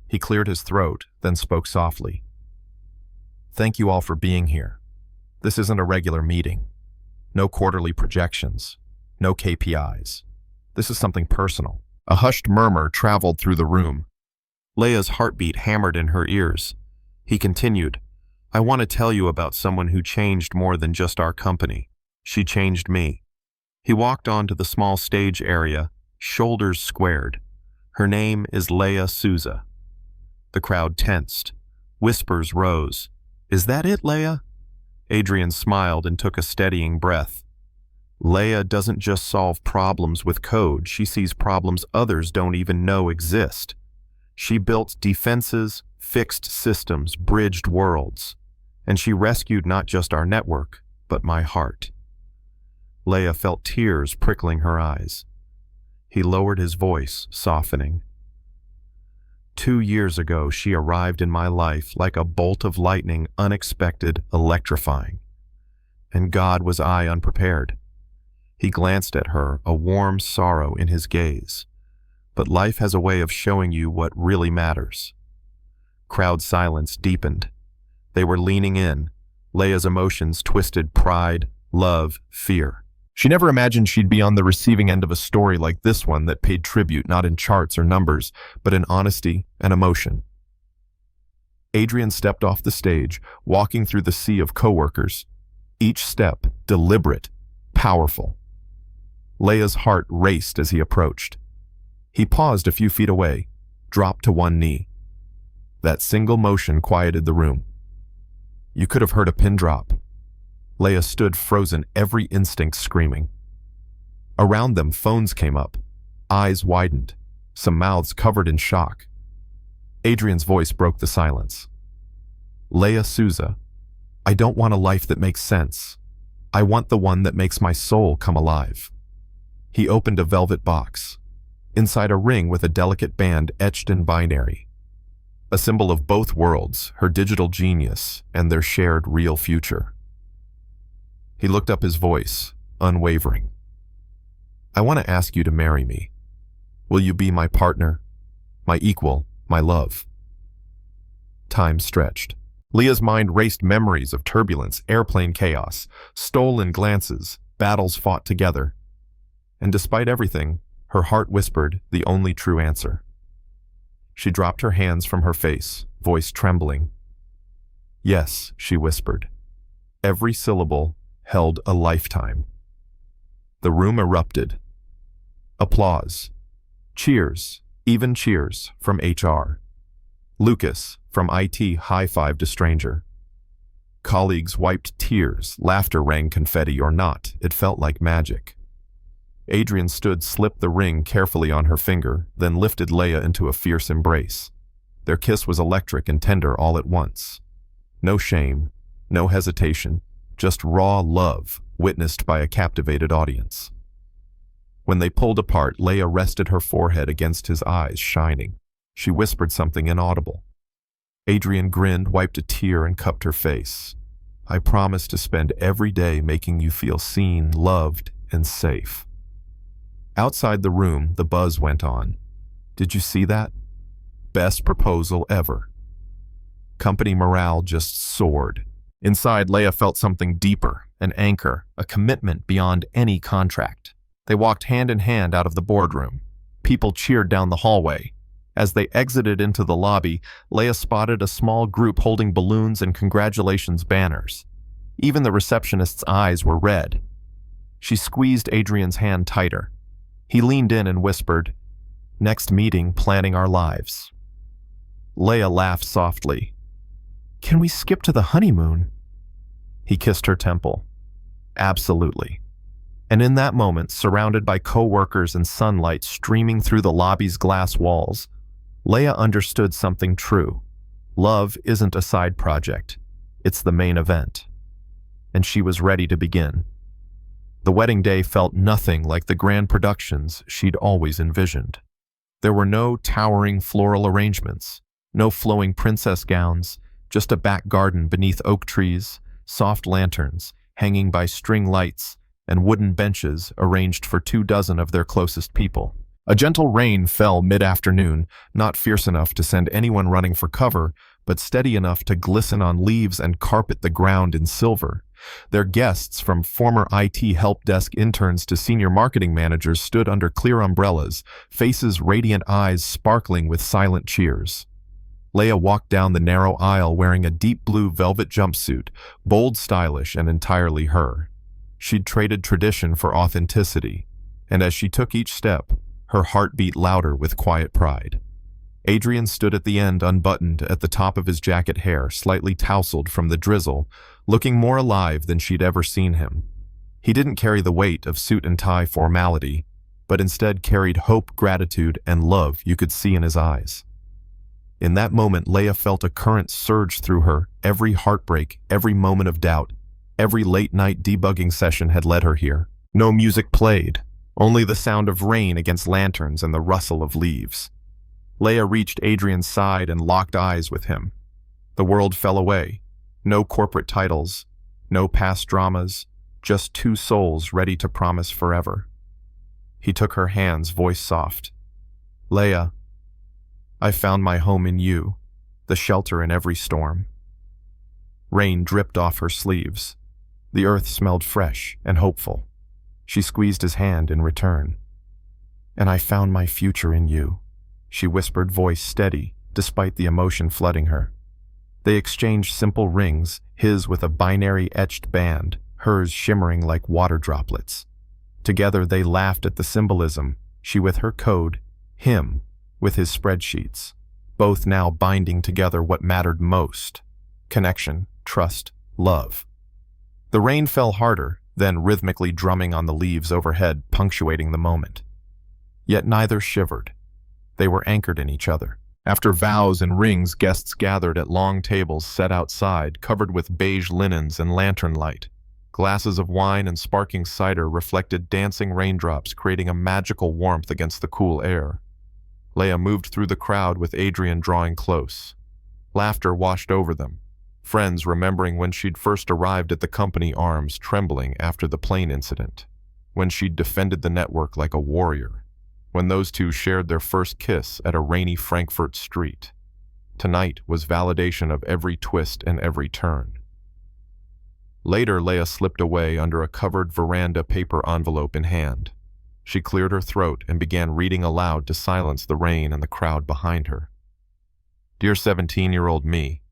He cleared his throat, then spoke softly. Thank you all for being here. This isn't a regular meeting. No quarterly projections. No KPIs. This is something personal. A hushed murmur traveled through the room. Leia's heartbeat hammered in her ears. He continued, I want to tell you about someone who changed more than just our company. She changed me. He walked onto the small stage area, shoulders squared. Her name is Leia Souza. The crowd tensed. Whispers rose. Is that it, Leia? Adrian smiled and took a steadying breath. Leia doesn't just solve problems with code. She sees problems others don't even know exist. She built defenses, fixed systems, bridged worlds. And she rescued not just our network, but my heart. Leia felt tears prickling her eyes. He lowered his voice, softening. 2 years ago, she arrived in my life like a bolt of lightning, unexpected, electrifying. And God, was I unprepared. He glanced at her, a warm sorrow in his gaze. But life has a way of showing you what really matters. Crowd silence deepened. They were leaning in. Leia's emotions twisted: pride, love, fear. She never imagined she'd be on the receiving end of a story like this one that paid tribute not in charts or numbers, but in honesty and emotion. Adrian stepped off the stage, walking through the sea of coworkers. Each step deliberate, powerful. Leia's heart raced as he approached. He paused a few feet away, dropped to one knee. That single motion quieted the room. You could have heard a pin drop. Leia stood frozen, every instinct screaming. Around them, phones came up. Eyes widened. Some mouths covered in shock. Adrian's voice broke the silence. Leia Souza, I don't want a life that makes sense. I want the one that makes my soul come alive. He opened a velvet box. Inside a ring with a delicate band etched in binary. A symbol of both worlds, her digital genius and their shared real future. He looked up, his voice unwavering. I want to ask you to marry me. Will you be my partner, my equal, my love? Time stretched. Leah's mind raced memories of turbulence, airplane chaos, stolen glances, battles fought together. And despite everything, her heart whispered the only true answer. She dropped her hands from her face, voice trembling. Yes, she whispered. Every syllable held a lifetime. The room erupted. Applause. Cheers, even cheers, from HR. Lucas, from IT, high-fived a stranger. Colleagues wiped tears, laughter rang confetti or not, it felt like magic. Adrian stood, slipped the ring carefully on her finger, then lifted Leia into a fierce embrace. Their kiss was electric and tender all at once. No shame, no hesitation, just raw love, witnessed by a captivated audience. When they pulled apart, Leia rested her forehead against his eyes, shining. She whispered something inaudible. Adrian grinned, wiped a tear, and cupped her face. I promise to spend every day making you feel seen, loved, and safe. Outside the room, the buzz went on. Did you see that? Best proposal ever. Company morale just soared. Inside, Leia felt something deeper, an anchor, a commitment beyond any contract. They walked hand in hand out of the boardroom. People cheered down the hallway. As they exited into the lobby, Leia spotted a small group holding balloons and congratulations banners. Even the receptionist's eyes were red. She squeezed Adrian's hand tighter. He leaned in and whispered, "Next meeting, planning our lives." Leia laughed softly. "Can we skip to the honeymoon?" He kissed her temple. "Absolutely." And in that moment, surrounded by co-workers and sunlight streaming through the lobby's glass walls, Leia understood something true. Love isn't a side project. It's the main event. And she was ready to begin. The wedding day felt nothing like the grand productions she'd always envisioned. There were no towering floral arrangements, no flowing princess gowns, just a back garden beneath oak trees, soft lanterns hanging by string lights, and wooden benches arranged for 24 of their closest people. A gentle rain fell mid-afternoon, not fierce enough to send anyone running for cover, but steady enough to glisten on leaves and carpet the ground in silver. Their guests, from former IT help desk interns to senior marketing managers, stood under clear umbrellas, faces radiant, eyes sparkling with silent cheers. Leia walked down the narrow aisle wearing a deep blue velvet jumpsuit, bold, stylish, and entirely her. She'd traded tradition for authenticity, and as she took each step, her heart beat louder with quiet pride. Adrian stood at the end, unbuttoned at the top of his jacket, hair slightly tousled from the drizzle, looking more alive than she'd ever seen him. He didn't carry the weight of suit and tie formality, but instead carried hope, gratitude, and love you could see in his eyes. In that moment, Leia felt a current surge through her. Every heartbreak, every moment of doubt, every late-night debugging session had led her here. No music played, only the sound of rain against lanterns and the rustle of leaves. Leia reached Adrian's side and locked eyes with him. The world fell away. No corporate titles, no past dramas, just two souls ready to promise forever. He took her hands, voice soft. "Leia, I found my home in you, the shelter in every storm." Rain dripped off her sleeves. The earth smelled fresh and hopeful. She squeezed his hand in return. "And I found my future in you," she whispered, voice steady, despite the emotion flooding her. They exchanged simple rings, his with a binary etched band, hers shimmering like water droplets. Together they laughed at the symbolism, she with her code, him with his spreadsheets, both now binding together what mattered most: connection, trust, love. The rain fell harder, then rhythmically drumming on the leaves overhead, punctuating the moment. Yet neither shivered. They were anchored in each other. After vows and rings, guests gathered at long tables set outside, covered with beige linens and lantern light. Glasses of wine and sparkling cider reflected dancing raindrops, creating a magical warmth against the cool air. Leia moved through the crowd with Adrian drawing close. Laughter washed over them, friends remembering when she'd first arrived at the company, arms trembling after the plane incident, when she'd defended the network like a warrior, when those two shared their first kiss at a rainy Frankfurt street. Tonight was validation of every twist and every turn. Later, Leia slipped away under a covered veranda paper envelope in hand. She cleared her throat and began reading aloud to silence the rain and the crowd behind her. Dear 17-year-old me,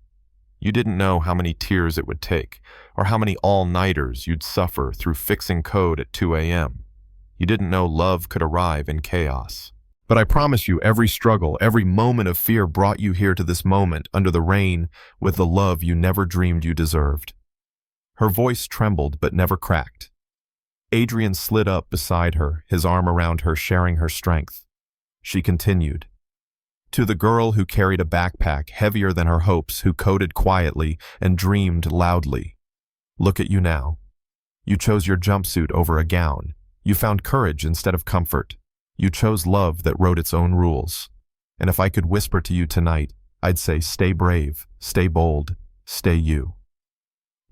you didn't know how many tears it would take, or how many all-nighters you'd suffer through fixing code at 2 a.m. You didn't know love could arrive in chaos. But I promise you, every struggle, every moment of fear brought you here to this moment under the rain with the love you never dreamed you deserved. Her voice trembled but never cracked. Adrian slid up beside her, his arm around her, sharing her strength. She continued. To the girl who carried a backpack heavier than her hopes, who coded quietly and dreamed loudly. Look at you now. You chose your jumpsuit over a gown. You found courage instead of comfort. You chose love that wrote its own rules. And if I could whisper to you tonight, I'd say stay brave, stay bold, stay you.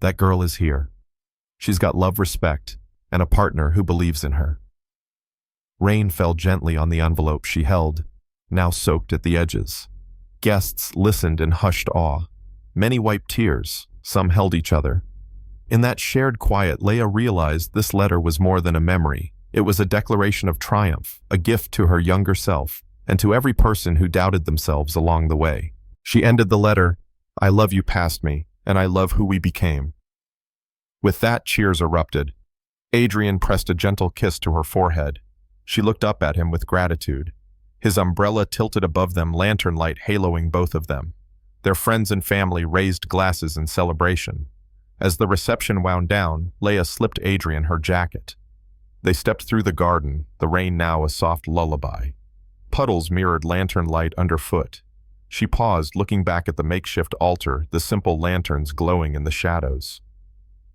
That girl is here. She's got love, respect, and a partner who believes in her. Rain fell gently on the envelope she held, now soaked at the edges. Guests listened in hushed awe. Many wiped tears, some held each other. In that shared quiet, Leia realized this letter was more than a memory. It was a declaration of triumph, a gift to her younger self, and to every person who doubted themselves along the way. She ended the letter, I love you past me, and I love who we became. With that, cheers erupted. Adrian pressed a gentle kiss to her forehead. She looked up at him with gratitude. His umbrella tilted above them, lantern light haloing both of them. Their friends and family raised glasses in celebration. As the reception wound down, Leia slipped Adrian her jacket. They stepped through the garden, the rain now a soft lullaby. Puddles mirrored lantern light underfoot. She paused, looking back at the makeshift altar, the simple lanterns glowing in the shadows.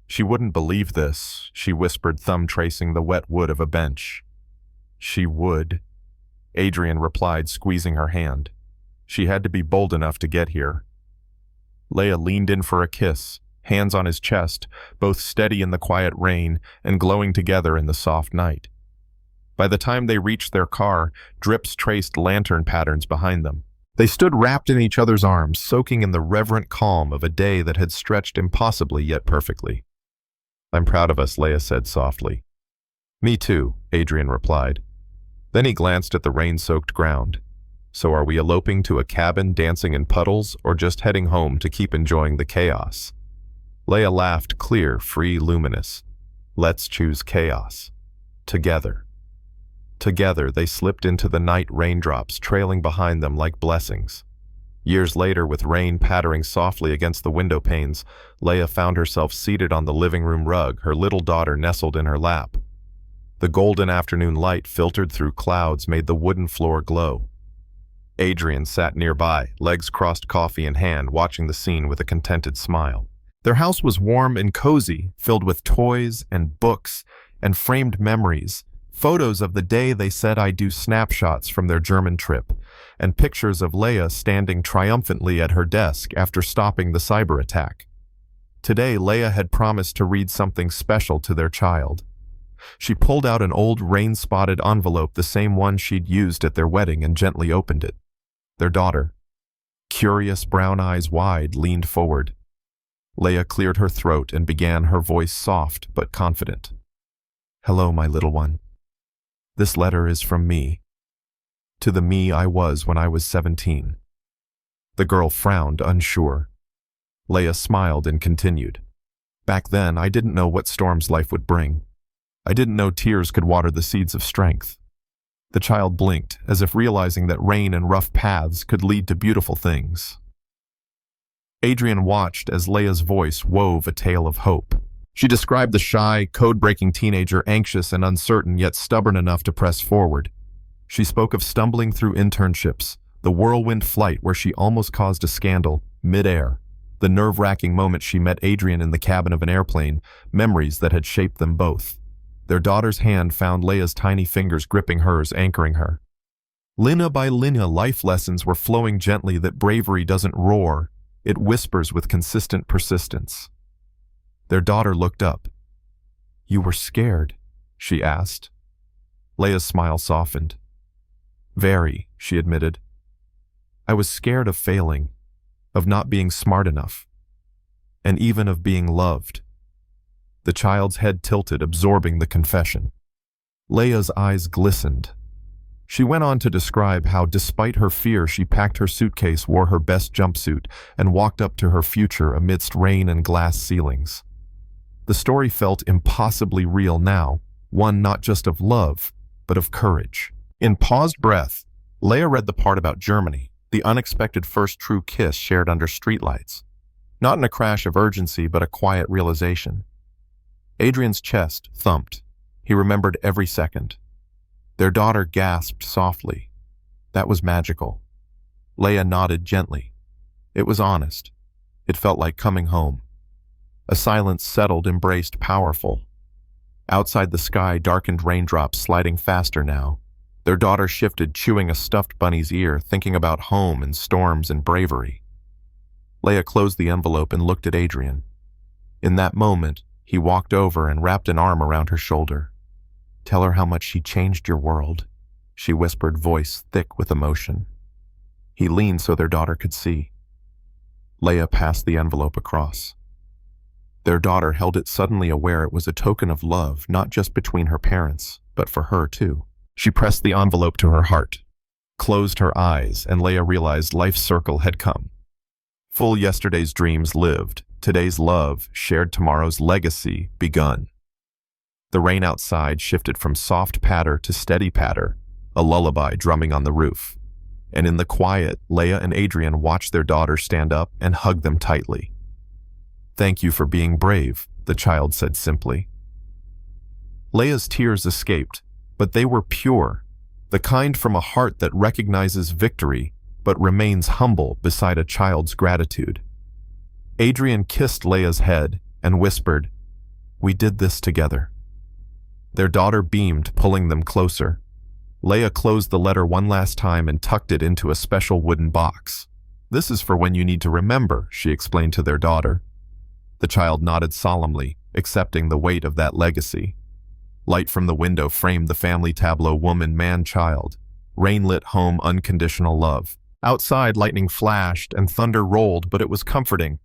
She wouldn't believe this, she whispered, thumb tracing the wet wood of a bench. She would. Adrian replied, squeezing her hand. She had to be bold enough to get here. Leia leaned in for a kiss, hands on his chest, both steady in the quiet rain and glowing together in the soft night. By the time they reached their car, drips traced lantern patterns behind them. They stood wrapped in each other's arms, soaking in the reverent calm of a day that had stretched impossibly yet perfectly. I'm proud of us, Leia said softly. Me too, Adrian replied. Then he glanced at the rain-soaked ground. So are we eloping to a cabin dancing in puddles, or just heading home to keep enjoying the chaos? Leia laughed, clear, free, luminous. Let's choose chaos. Together. Together, they slipped into the night, raindrops trailing behind them like blessings. Years later, with rain pattering softly against the window panes, Leia found herself seated on the living room rug, her little daughter nestled in her lap. The golden afternoon light filtered through clouds made the wooden floor glow. Adrian sat nearby, legs crossed, coffee in hand, watching the scene with a contented smile. Their house was warm and cozy, filled with toys and books and framed memories, photos of the day they said I do, snapshots from their German trip, and pictures of Leia standing triumphantly at her desk after stopping the cyber attack. Today, Leia had promised to read something special to their child. She pulled out an old rain-spotted envelope, the same one she'd used at their wedding, and gently opened it. Their daughter, curious, brown eyes wide, leaned forward. Leia cleared her throat and began, her voice soft but confident. Hello, my little one. This letter is from me. To the me I was when I was 17. The girl frowned, unsure. Leia smiled and continued. Back then, I didn't know what storms life would bring. I didn't know tears could water the seeds of strength. The child blinked, as if realizing that rain and rough paths could lead to beautiful things. Adrian watched as Leia's voice wove a tale of hope. She described the shy, code-breaking teenager, anxious and uncertain, yet stubborn enough to press forward. She spoke of stumbling through internships, the whirlwind flight where she almost caused a scandal, mid-air, the nerve-wracking moment she met Adrian in the cabin of an airplane, memories that had shaped them both. Their daughter's hand found Leia's tiny fingers gripping hers, anchoring her. Linea by linea, life lessons were flowing gently that bravery doesn't roar, it whispers with consistent persistence. Their daughter looked up. "You were scared?" she asked. Leia's smile softened. "Very," she admitted. "I was scared of failing, of not being smart enough, and even of being loved." The child's head tilted, absorbing the confession. Leia's eyes glistened. She went on to describe how, despite her fear, she packed her suitcase, wore her best jumpsuit, and walked up to her future amidst rain and glass ceilings. The story felt impossibly real now, one not just of love, but of courage. In paused breath, Leia read the part about Germany, the unexpected first true kiss shared under streetlights. Not in a crash of urgency, but a quiet realization. Adrian's chest thumped. He remembered every second. Their daughter gasped softly. That was magical. Leia nodded gently. It was honest. It felt like coming home. A silence settled, embraced, powerful. Outside, the sky darkened, raindrops sliding faster now. Their daughter shifted, chewing a stuffed bunny's ear, thinking about home and storms and bravery. Leia closed the envelope and looked at Adrian. In that moment, he walked over and wrapped an arm around her shoulder. "Tell her how much she changed your world," she whispered, voice thick with emotion. He leaned so their daughter could see. Leia passed the envelope across. Their daughter held it, suddenly aware it was a token of love, not just between her parents, but for her too. She pressed the envelope to her heart, closed her eyes, and Leia realized life's circle had come. Full yesterday's dreams lived, today's love, shared tomorrow's legacy begun. The rain outside shifted from soft patter to steady patter, a lullaby drumming on the roof. And in the quiet, Leia and Adrian watched their daughter stand up and hug them tightly. "Thank you for being brave," the child said simply. Leia's tears escaped, but they were pure, the kind from a heart that recognizes victory but remains humble beside a child's gratitude. Adrian kissed Leia's head and whispered, "We did this together." Their daughter beamed, pulling them closer. Leia closed the letter one last time and tucked it into a special wooden box. "This is for when you need to remember," she explained to their daughter. The child nodded solemnly, accepting the weight of that legacy. Light from the window framed the family tableau: woman, man, child. Rain-lit home, unconditional love. Outside, lightning flashed and thunder rolled, but it was comforting,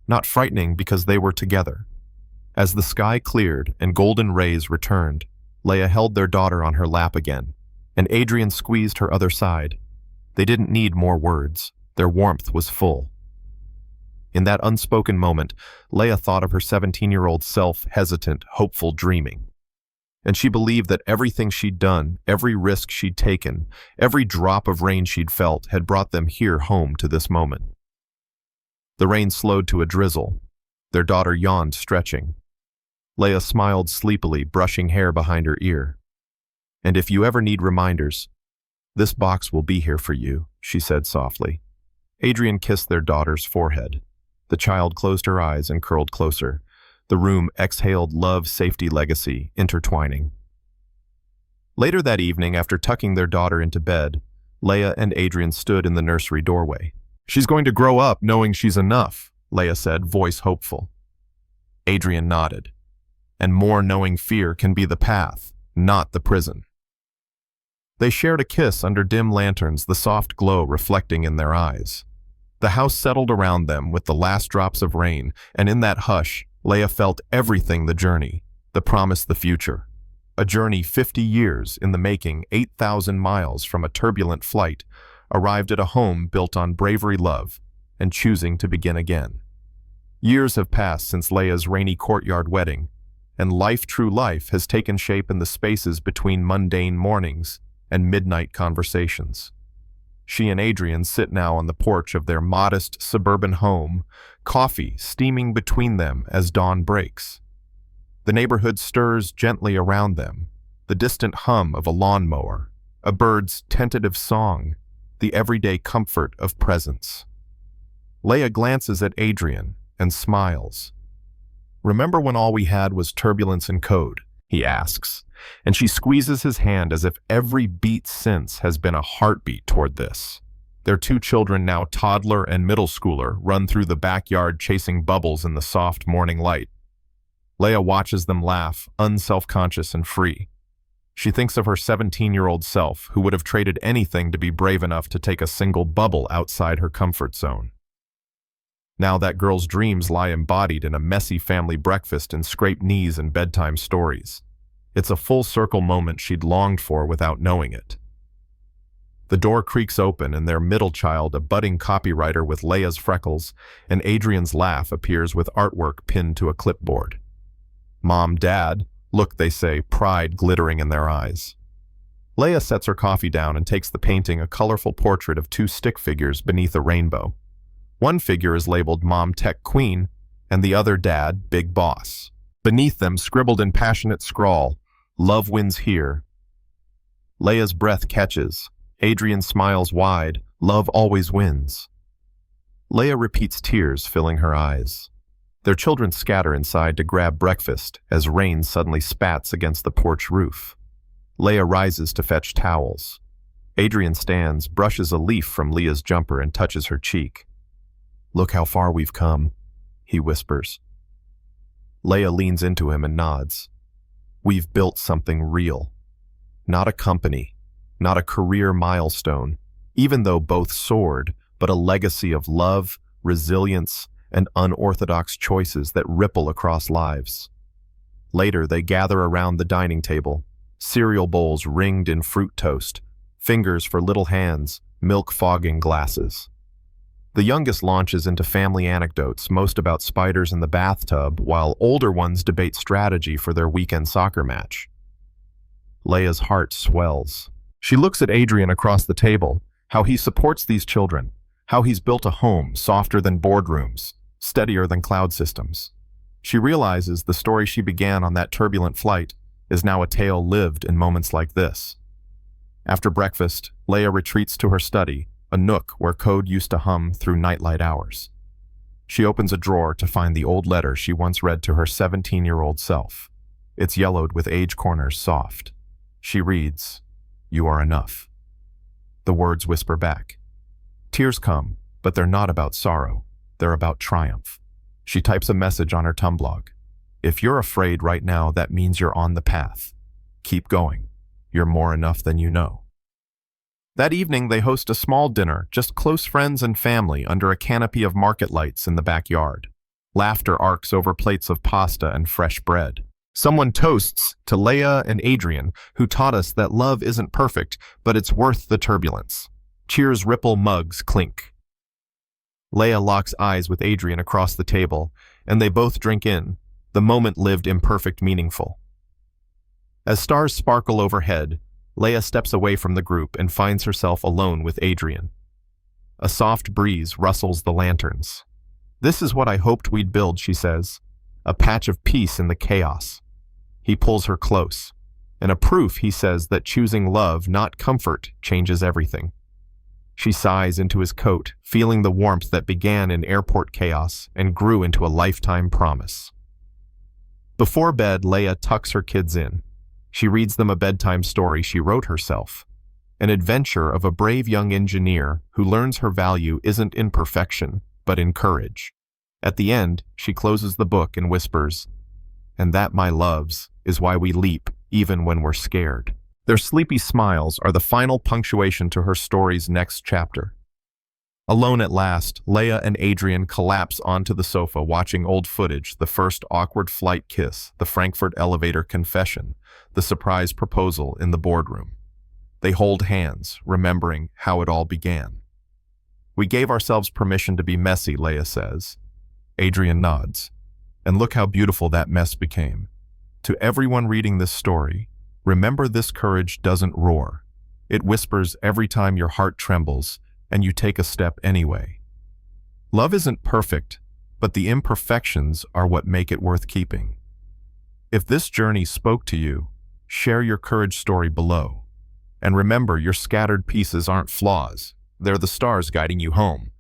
not frightening, because they were together. As the sky cleared and golden rays returned, Leia held their daughter on her lap again, and Adrian squeezed her other side. They didn't need more words. Their warmth was full. In that unspoken moment, Leia thought of her 17-year-old self, hesitant, hopeful, dreaming. And she believed that everything she'd done, every risk she'd taken, every drop of rain she'd felt had brought them here home to this moment. The rain slowed to a drizzle. Their daughter yawned, stretching. Leia smiled sleepily, brushing hair behind her ear. "And if you ever need reminders, this box will be here for you," she said softly. Adrian kissed their daughter's forehead. The child closed her eyes and curled closer. The room exhaled love, safety, legacy, intertwining. Later that evening, after tucking their daughter into bed, Leia and Adrian stood in the nursery doorway. "She's going to grow up knowing she's enough," Leia said, voice hopeful. Adrian nodded. "And more knowing fear can be the path, not the prison." They shared a kiss under dim lanterns, the soft glow reflecting in their eyes. The house settled around them with the last drops of rain, and in that hush, Leia felt everything: the journey, the promise, the future. A journey 50 years in the making, 8,000 miles from a turbulent flight, arrived at a home built on bravery, love, and choosing to begin again. Years have passed since Leia's rainy courtyard wedding, and life, true life, has taken shape in the spaces between mundane mornings and midnight conversations. She and Adrian sit now on the porch of their modest suburban home, coffee steaming between them as dawn breaks. The neighborhood stirs gently around them, the distant hum of a lawnmower, a bird's tentative song, the everyday comfort of presence. Leia glances at Adrian and smiles. "Remember when all we had was turbulence and code?" he asks, and she squeezes his hand as if every beat since has been a heartbeat toward this. Their two children, now toddler and middle schooler, run through the backyard chasing bubbles in the soft morning light. Leia watches them laugh, unself-conscious and free. She thinks of her 17-year-old self, who would have traded anything to be brave enough to take a single bubble outside her comfort zone. Now that girl's dreams lie embodied in a messy family breakfast and scraped knees and bedtime stories. It's a full-circle moment she'd longed for without knowing it. The door creaks open and their middle child, a budding copywriter with Leia's freckles, and Adrian's laugh appears with artwork pinned to a clipboard. "Mom, Dad, look," they say, pride glittering in their eyes. Leia sets her coffee down and takes the painting, a colorful portrait of two stick figures beneath a rainbow. One figure is labeled Mom Tech Queen, and the other Dad Big Boss. Beneath them, scribbled in passionate scrawl, "Love wins here." Leia's breath catches. Adrian smiles wide. "Love always wins." Leia repeats, tears filling her eyes. Their children scatter inside to grab breakfast as rain suddenly spats against the porch roof. Leia rises to fetch towels. Adrian stands, brushes a leaf from Leah's jumper and touches her cheek. "Look how far we've come," he whispers. Leia leans into him and nods. "We've built something real. Not a company, not a career milestone, even though both soared, but a legacy of love, resilience, and unorthodox choices that ripple across lives." Later, they gather around the dining table, cereal bowls ringed in fruit toast, fingers for little hands, milk fogging glasses. The youngest launches into family anecdotes, most about spiders in the bathtub, while older ones debate strategy for their weekend soccer match. Leia's heart swells. She looks at Adrian across the table, how he supports these children, how he's built a home softer than boardrooms, steadier than cloud systems. She realizes the story she began on that turbulent flight is now a tale lived in moments like this. After breakfast, Leia retreats to her study, a nook where code used to hum through nightlight hours. She opens a drawer to find the old letter she once read to her 17-year-old self. It's yellowed with age corners soft. She reads, "You are enough." The words whisper back. Tears come, but they're not about sorrow. They're about triumph. She types a message on her Tumblr. "If you're afraid right now, that means you're on the path. Keep going. You're more enough than you know." That evening, they host a small dinner, just close friends and family under a canopy of market lights in the backyard. Laughter arcs over plates of pasta and fresh bread. Someone toasts to Leia and Adrian, who taught us that love isn't perfect, but it's worth the turbulence. Cheers ripple, mugs clink. Leia locks eyes with Adrian across the table, and they both drink in, the moment lived imperfect meaningful. As stars sparkle overhead, Leia steps away from the group and finds herself alone with Adrian. A soft breeze rustles the lanterns. "This is what I hoped we'd build," she says, "a patch of peace in the chaos." He pulls her close, and a proof, he says, that choosing love, not comfort, changes everything. She sighs into his coat, feeling the warmth that began in airport chaos and grew into a lifetime promise. Before bed, Leia tucks her kids in. She reads them a bedtime story she wrote herself, an adventure of a brave young engineer who learns her value isn't in perfection, but in courage. At the end, she closes the book and whispers, "And that, my loves, is why we leap, even when we're scared." Their sleepy smiles are the final punctuation to her story's next chapter. Alone at last, Leia and Adrian collapse onto the sofa watching old footage, the first awkward flight kiss, the Frankfurt elevator confession, the surprise proposal in the boardroom. They hold hands, remembering how it all began. "We gave ourselves permission to be messy," Leia says. Adrian nods. "And look how beautiful that mess became." To everyone reading this story, remember, this courage doesn't roar. It whispers every time your heart trembles and you take a step anyway. Love isn't perfect, but the imperfections are what make it worth keeping. If this journey spoke to you, share your courage story below. And remember, your scattered pieces aren't flaws. They're the stars guiding you home.